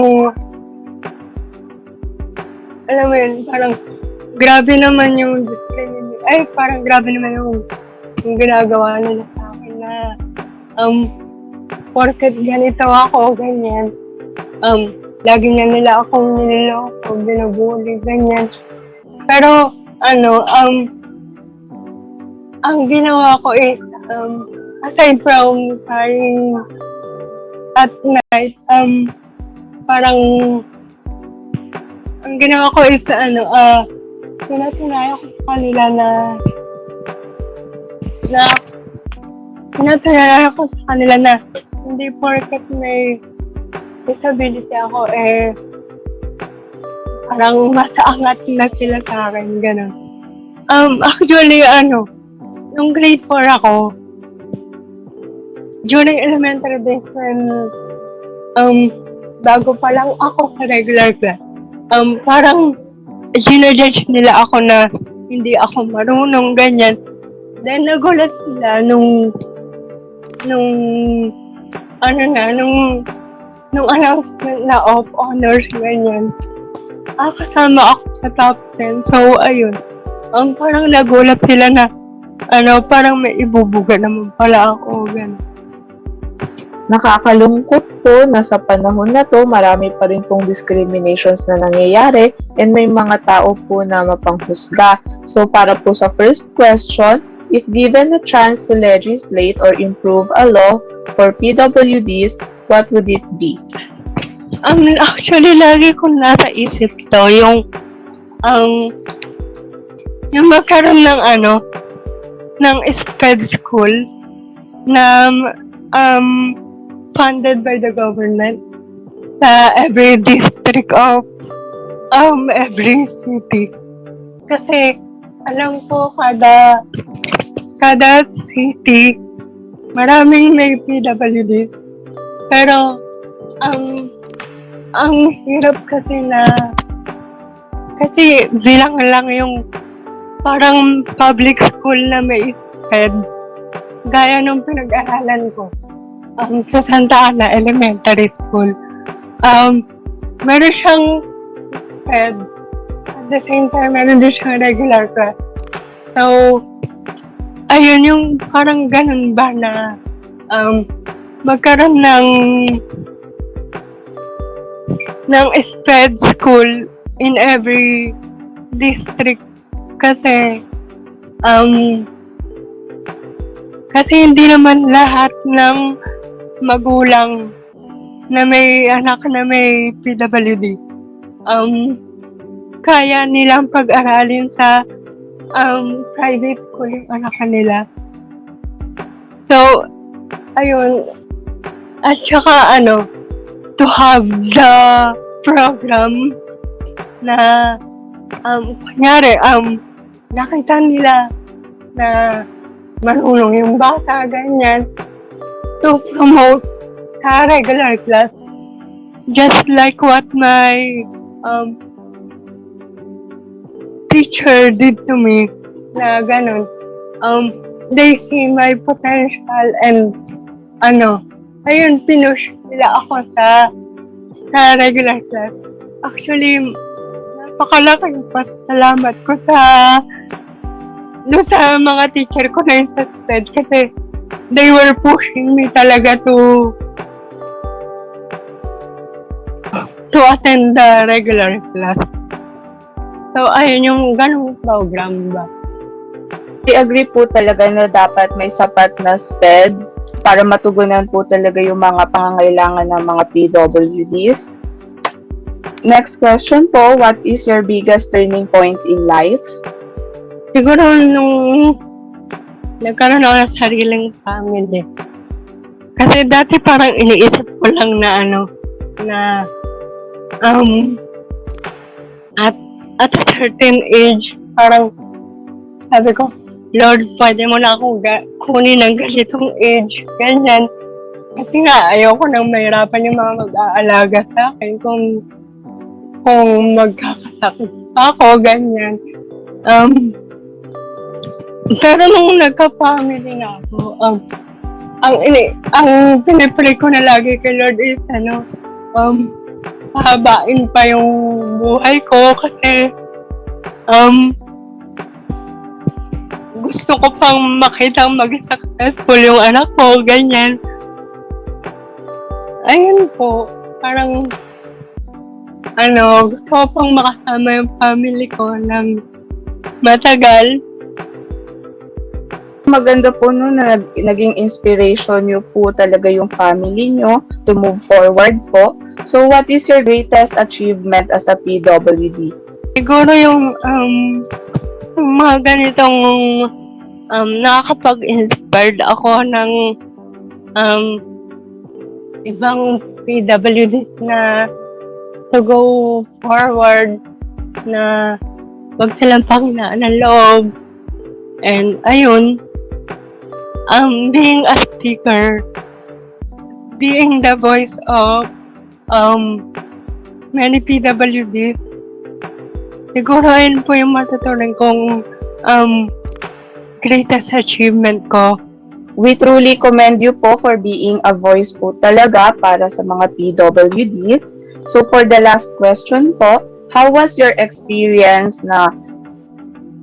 alam mo yun, parang grabe naman yung discrimination. Ay, parang grabe naman yung ginagawa nila sa akin na porket ganito ako, ganyan. Lagi na nila akong niloloko, binubuli, ganyan. Pero, ang ginawa ko is, aside from crying at night, parang, ang ginawa ko is, pinatunaya ko sa kanila pinatunaya ko sa kanila na hindi porket may disability ako, parang mas aangat na sila sa akin, gano'n. Actually, nung grade 4 ako, during elementary days when, bago pa lang ako sa regular class, parang, ginajudge nila ako na hindi ako marunong, ganyan. Then, nagulat sila nung announcement na of honors, ganyan. Kasama ako sa top 10. So, ayun. Parang nagulat sila na, parang may ibubuga naman pala ako, gano'n. Nakakalungkot po na sa panahon na to, marami pa rin pong discriminations na nangyayari and may mga tao po na mapanghusga. So, para po sa first question, if given a chance to legislate or improve a law for PWDs, what would it be? Actually, lagi kong nasa isip to, yung magkaroon ng SPED school na funded by the government sa every district of Every city. Kasi alam ko kada city, maraming may PWD. Pero ang hirap kasi bilang lang yung parang public school na may SPED. Gaya nung pinag-aralan ko sa Santa Ana Elementary School. Meron siyang SPED. At the same time, meron din siyang regular class. So, ayun yung parang ganun ba na magkaroon ng SPED school in every district kasi hindi naman lahat ng magulang na may anak na may PWD kaya nilang pag-aralin sa private school yung anak nila. So, ayun. At saka to have the program na kunyari, nakita nila na marunong yung bata, ganyan, to promote sa regular class. Just like what my teacher did to me, na ganun. They see my potential and ayun, pinush nila ako sa regular class. Actually, napakalaking pasalamat ko sa mga teacher ko na yung sa SPED kasi they were pushing me talaga to attend the regular class. So, ayun yung ganung program ba. I agree po talaga na dapat may sapat na SPED para matugunan po talaga yung mga pangangailangan ng mga PWDs. Next question po, what is your biggest turning point in life? Siguro nung nagkaroon ako ng sariling family. Kasi dati parang iniisip ko lang na at a certain age, parang sabi ko, Lord, pwede mo na akong kunin ng ganitong age, ganyan. Kasi nga, ayoko nang mahirapan yung mga mag-aalaga sa akin kung magkakasakit ako, ganyan. Pero nung nagka-family na ako, ang pinipray ko na lagi kay Lord is, pahabain pa yung buhay ko kasi, gusto ko pang makitang maging successful yung anak ko, ganyan. Ayun po, parang gusto ko pang makasama yung family ko ng matagal. Maganda po na naging inspiration nyo po talaga yung family nyo to move forward po. So, what is your greatest achievement as a PWD? Siguro yung mga ganitong nakakapag-inspired ako ng ibang PWDs na to go forward, na wag silang panghinaan ng loob. And ayun, being a speaker, being the voice of many PWDs, siguro yun po yung matutunan kong greatest achievement ko. We truly commend you po for being a voice po talaga para sa mga PWDs. So for the last question po, how was your experience na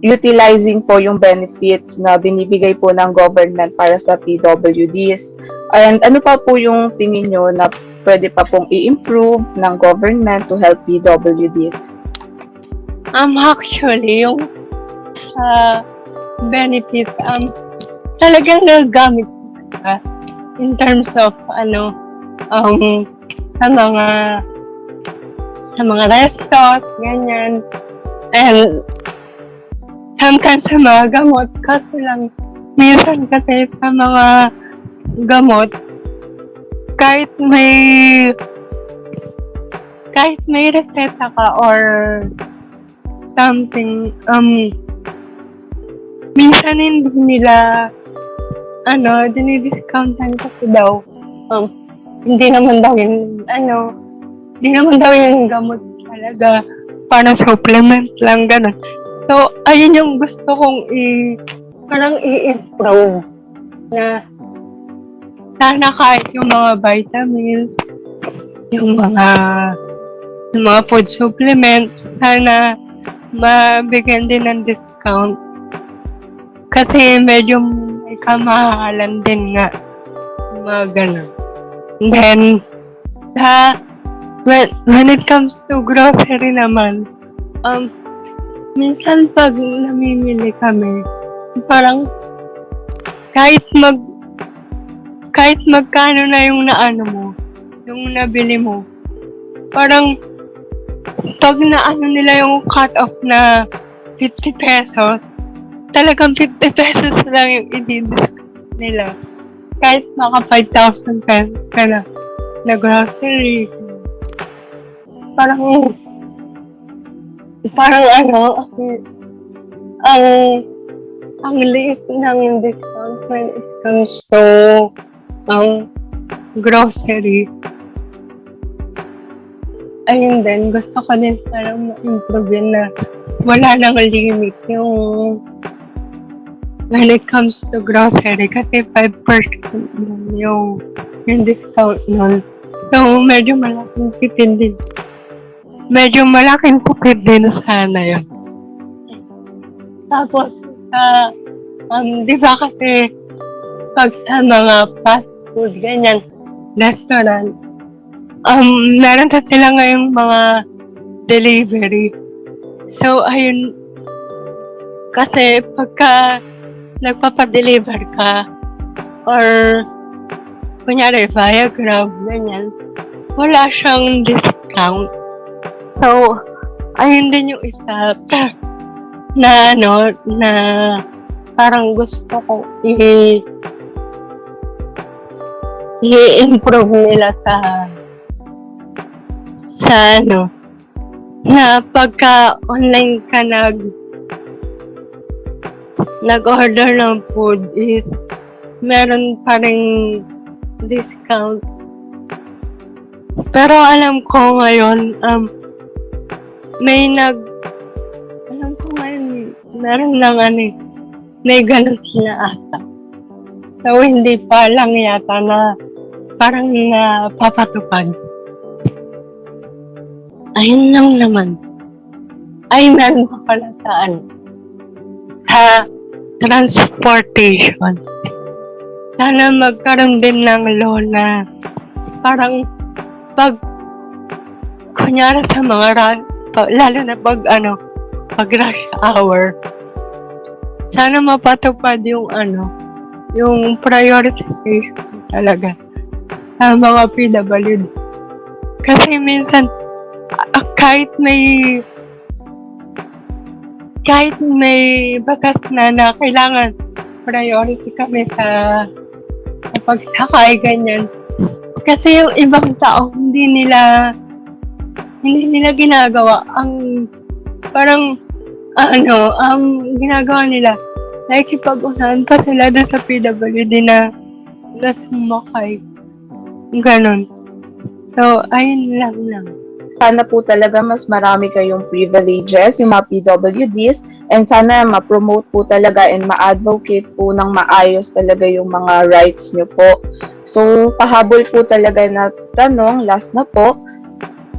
utilizing po yung benefits na binibigay po ng government para sa PWDs? And ano pa po yung tingin nyo na pwede pa pong i-improve ng government to help PWDs? Actually, yung benefits, talagang nagamit in terms of sa mga restos, ganyan. And sometimes sa mga gamot, kasi lang minsan kasi sa mga gamot, kahit kahit may reseta ka or something, minsan hindi nila, dinidiscountan kasi daw, hindi naman daw yun, hindi naman daw yun gamot talaga, para supplement lang, gano'n. So, ayun yung gusto kong parang i-improve, na sana kahit yung mga vitamins, yung mga food supplements, sana mabigyan din ng discount. Kasi medyo may kamahalan din nga. Mga ganun. And then, when it comes to grocery naman, minsan pag namimili kami, parang kahit magkano na yung naano mo, yung nabili mo, parang pag naano nila yung cut-off na 50 pesos, talagang 50 pesos lang yung i-discount nila. Kahit maka 5,000 pesos ka na grocery. Parang ang liit ng discount when it comes to grocery. Ayun din, gusto ko din parang ma-improve yun na wala nang limit yung when it comes to grocery kasi 5% yung discount nun. So, medyo malaking tipid din. Medyo malaking tipid din sana yun. Tapos, di ba kasi pag sa mga fast food, ganyan, restaurant, meron na sila ngayong mga delivery. So, ayun, kasi pagka nagpapadeliver ka, or kunyari via Grab, ganyan, wala siyang discount. So, ayun din yung isa na parang gusto ko i-improve nila sa na pagka online ka nag-order ng food is meron pa ring discount. Pero alam ko ngayon, meron lang may ganun sila ata. So, hindi pa lang yata na parang napapatupad. Ayun lang naman. Ay, meron pa pala sa transportation. Sana magkaroon din ng law na parang kunyari sa mga lalo na pag rush hour, sana mapatupad yung yung prioritization talaga sa mga PWD. Kasi minsan, kahit may batas na kailangan priority kami sa pagsakay, ganyan. Kasi yung ibang tao, hindi nila ginagawa. Parang ginagawa nila, nakikipag-unahan pa sila doon sa PWD na sumakay. Ganon. So, ayun lang. Sana po talaga mas marami kayong privileges, yung mga PWDs, and sana ma-promote po talaga and ma-advocate po ng maayos talaga yung mga rights nyo po. So, pahabol po talaga na tanong, last na po,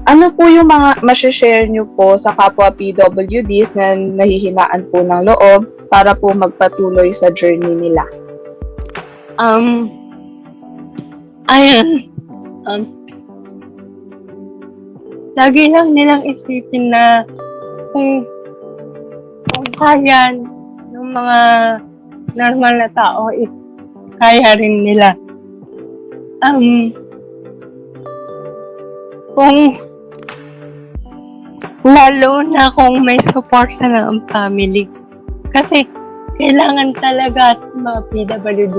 ano po yung mga masashare nyo po sa kapwa PWDs na nahihinaan po ng loob para po magpatuloy sa journey nila? Lagi lang nilang isipin na kung kaya ng mga normal na tao, kaya rin nila. Kung lalo na kung may support na ang family. Kasi kailangan talaga sa mga PWD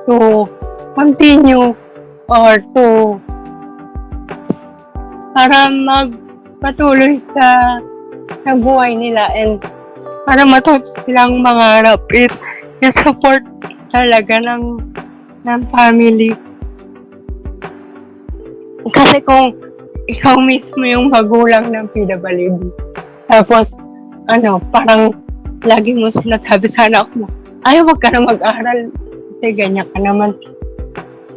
to continue or to para magpatuloy sa buhay nila and para matuto silang mangarap. Yung support talaga ng family. Kasi kung ikaw mismo yung magulang ng PWD, tapos parang lagi mo sinasabi sa anak mo, ay, wag ka na mag-aral kasi ganyan ka naman.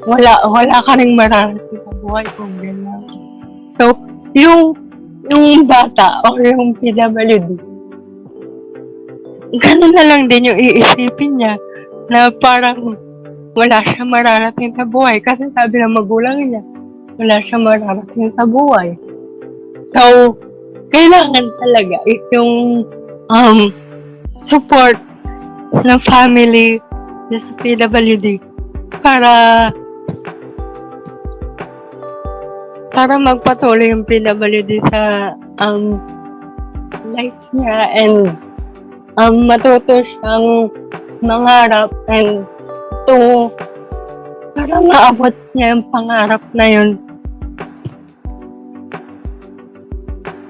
Wala ka ring mararating sa buhay kung ganyan. So, yung bata o yung PWD, ganun na lang din yung iisipin niya na parang wala siyang mararating sa buhay kasi sabi ng magulang niya, wala siyang mararating sa buhay. So, kailangan talaga is yung support ng family sa PWD para magpatuloy yung PWD sa life niya and matuto siyang mangarap and para maabot niya yung pangarap na yun.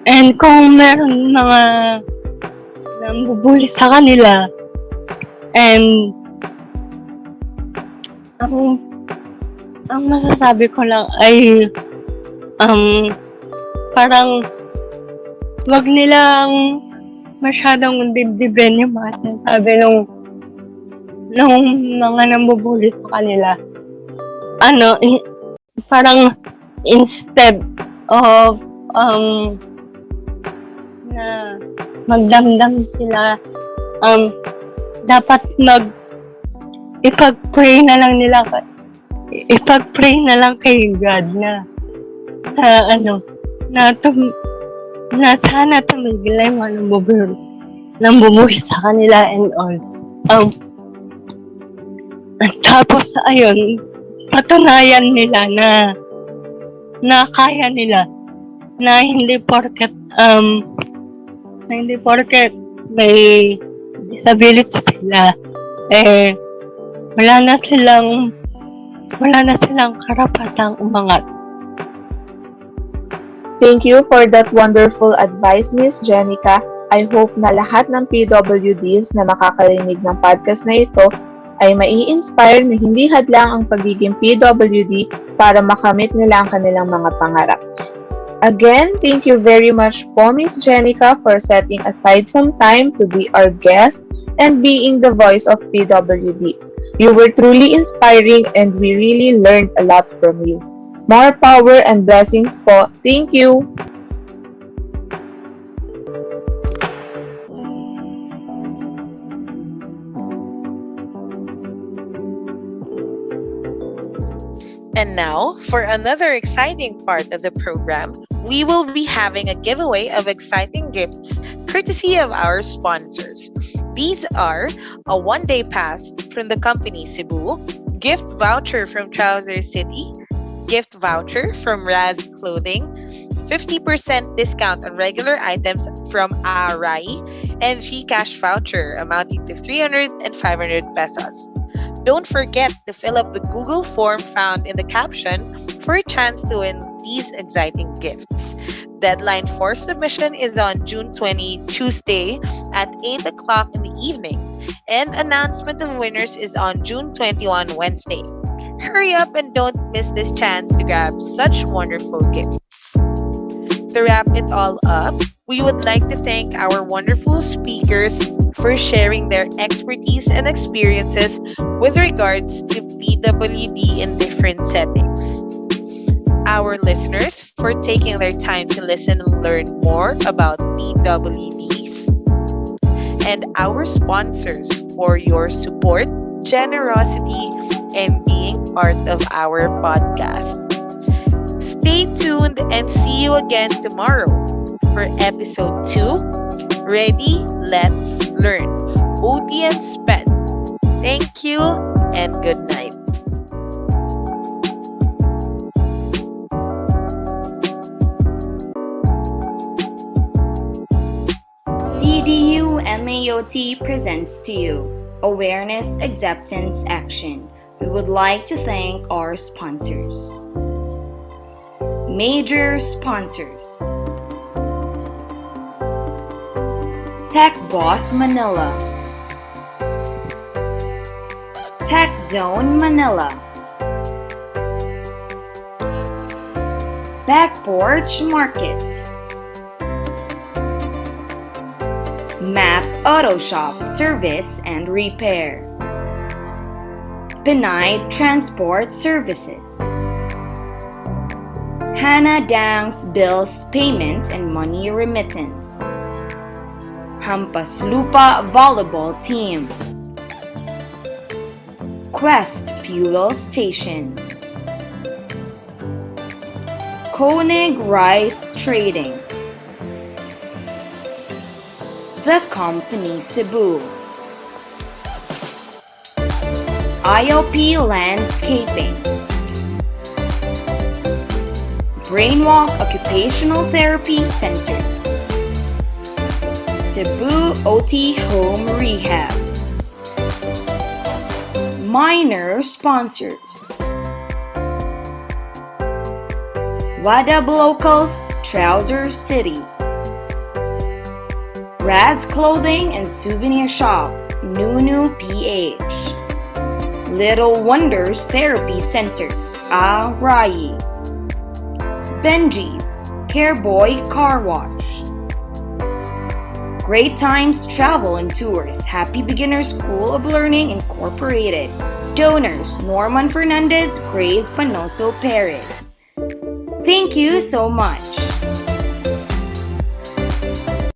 And kung meron mga nambubuli sa kanila and ang masasabi ko lang ay parang wag nilang masyadong dibdibin yung mga sinasabi nung mga nambubuli sa kanila. Parang instead of na magdamdam sila, dapat ipag-pray na lang kay God na sana tumigil na yung mga nambubuli sa kanila and all. Tapos ayun, patunayan nila na kaya nila, na hindi porket may disability sila wala na silang karapatang umangat. Thank you for that wonderful advice, Miss Jenica. I hope na lahat ng PWDs na makakarinig ng podcast na ito ay mai-inspire na hindi hadlang ang pagiging PWD para makamit nila ang kanilang mga pangarap. Again, thank you very much po, Miss Jenica, for setting aside some time to be our guest and being the voice of PWDs. You were truly inspiring and we really learned a lot from you. More power and blessings po. Thank you! And now, for another exciting part of the program, we will be having a giveaway of exciting gifts courtesy of our sponsors. These are a one-day pass from the company Cebu, gift voucher from Trouser City, gift voucher from Raz Clothing, 50% discount on regular items from Arai, and GCash voucher amounting to 300 and 500 pesos. Don't forget to fill up the Google form found in the caption for a chance to win these exciting gifts. Deadline for submission is on June 20, Tuesday at 8 o'clock in the evening. And announcement of winners is on June 21, Wednesday. Hurry up and don't miss this chance to grab such wonderful gifts. To wrap it all up, we would like to thank our wonderful speakers for sharing their expertise and experiences with regards to PWD in different settings. Our listeners for taking their time to listen and learn more about PWDs. And our sponsors for your support, generosity, and being part of our podcast. Stay tuned and see you again tomorrow for episode 2, Ready, Let's Learn, Audience Sped. Thank you and good night. CDU MAOT presents to you Awareness Acceptance Action. We would like to thank our sponsors. Major sponsors: Tech Boss Manila, Tech Zone Manila, Back Porch Market, Map Auto Shop Service and Repair, Pinay Transport Services, Hannah Dang's Bills Payment and Money Remittance, Hampas Lupa Volleyball Team, Quest Fuel Station, Koenig Rice Trading, The Company Cebu, ILP Landscaping, Brainwalk Occupational Therapy Center, Cebu OT Home Rehab. Minor sponsors: Wadab Locals Trouser City, Raz Clothing and Souvenir Shop, Nunu PH, Little Wonders Therapy Center, Rai, Benji's Careboy Car Wash, Great Times Travel and Tours, Happy Beginners School of Learning Incorporated. Donors: Norman Fernandez, Grace Panoso Perez. Thank you so much.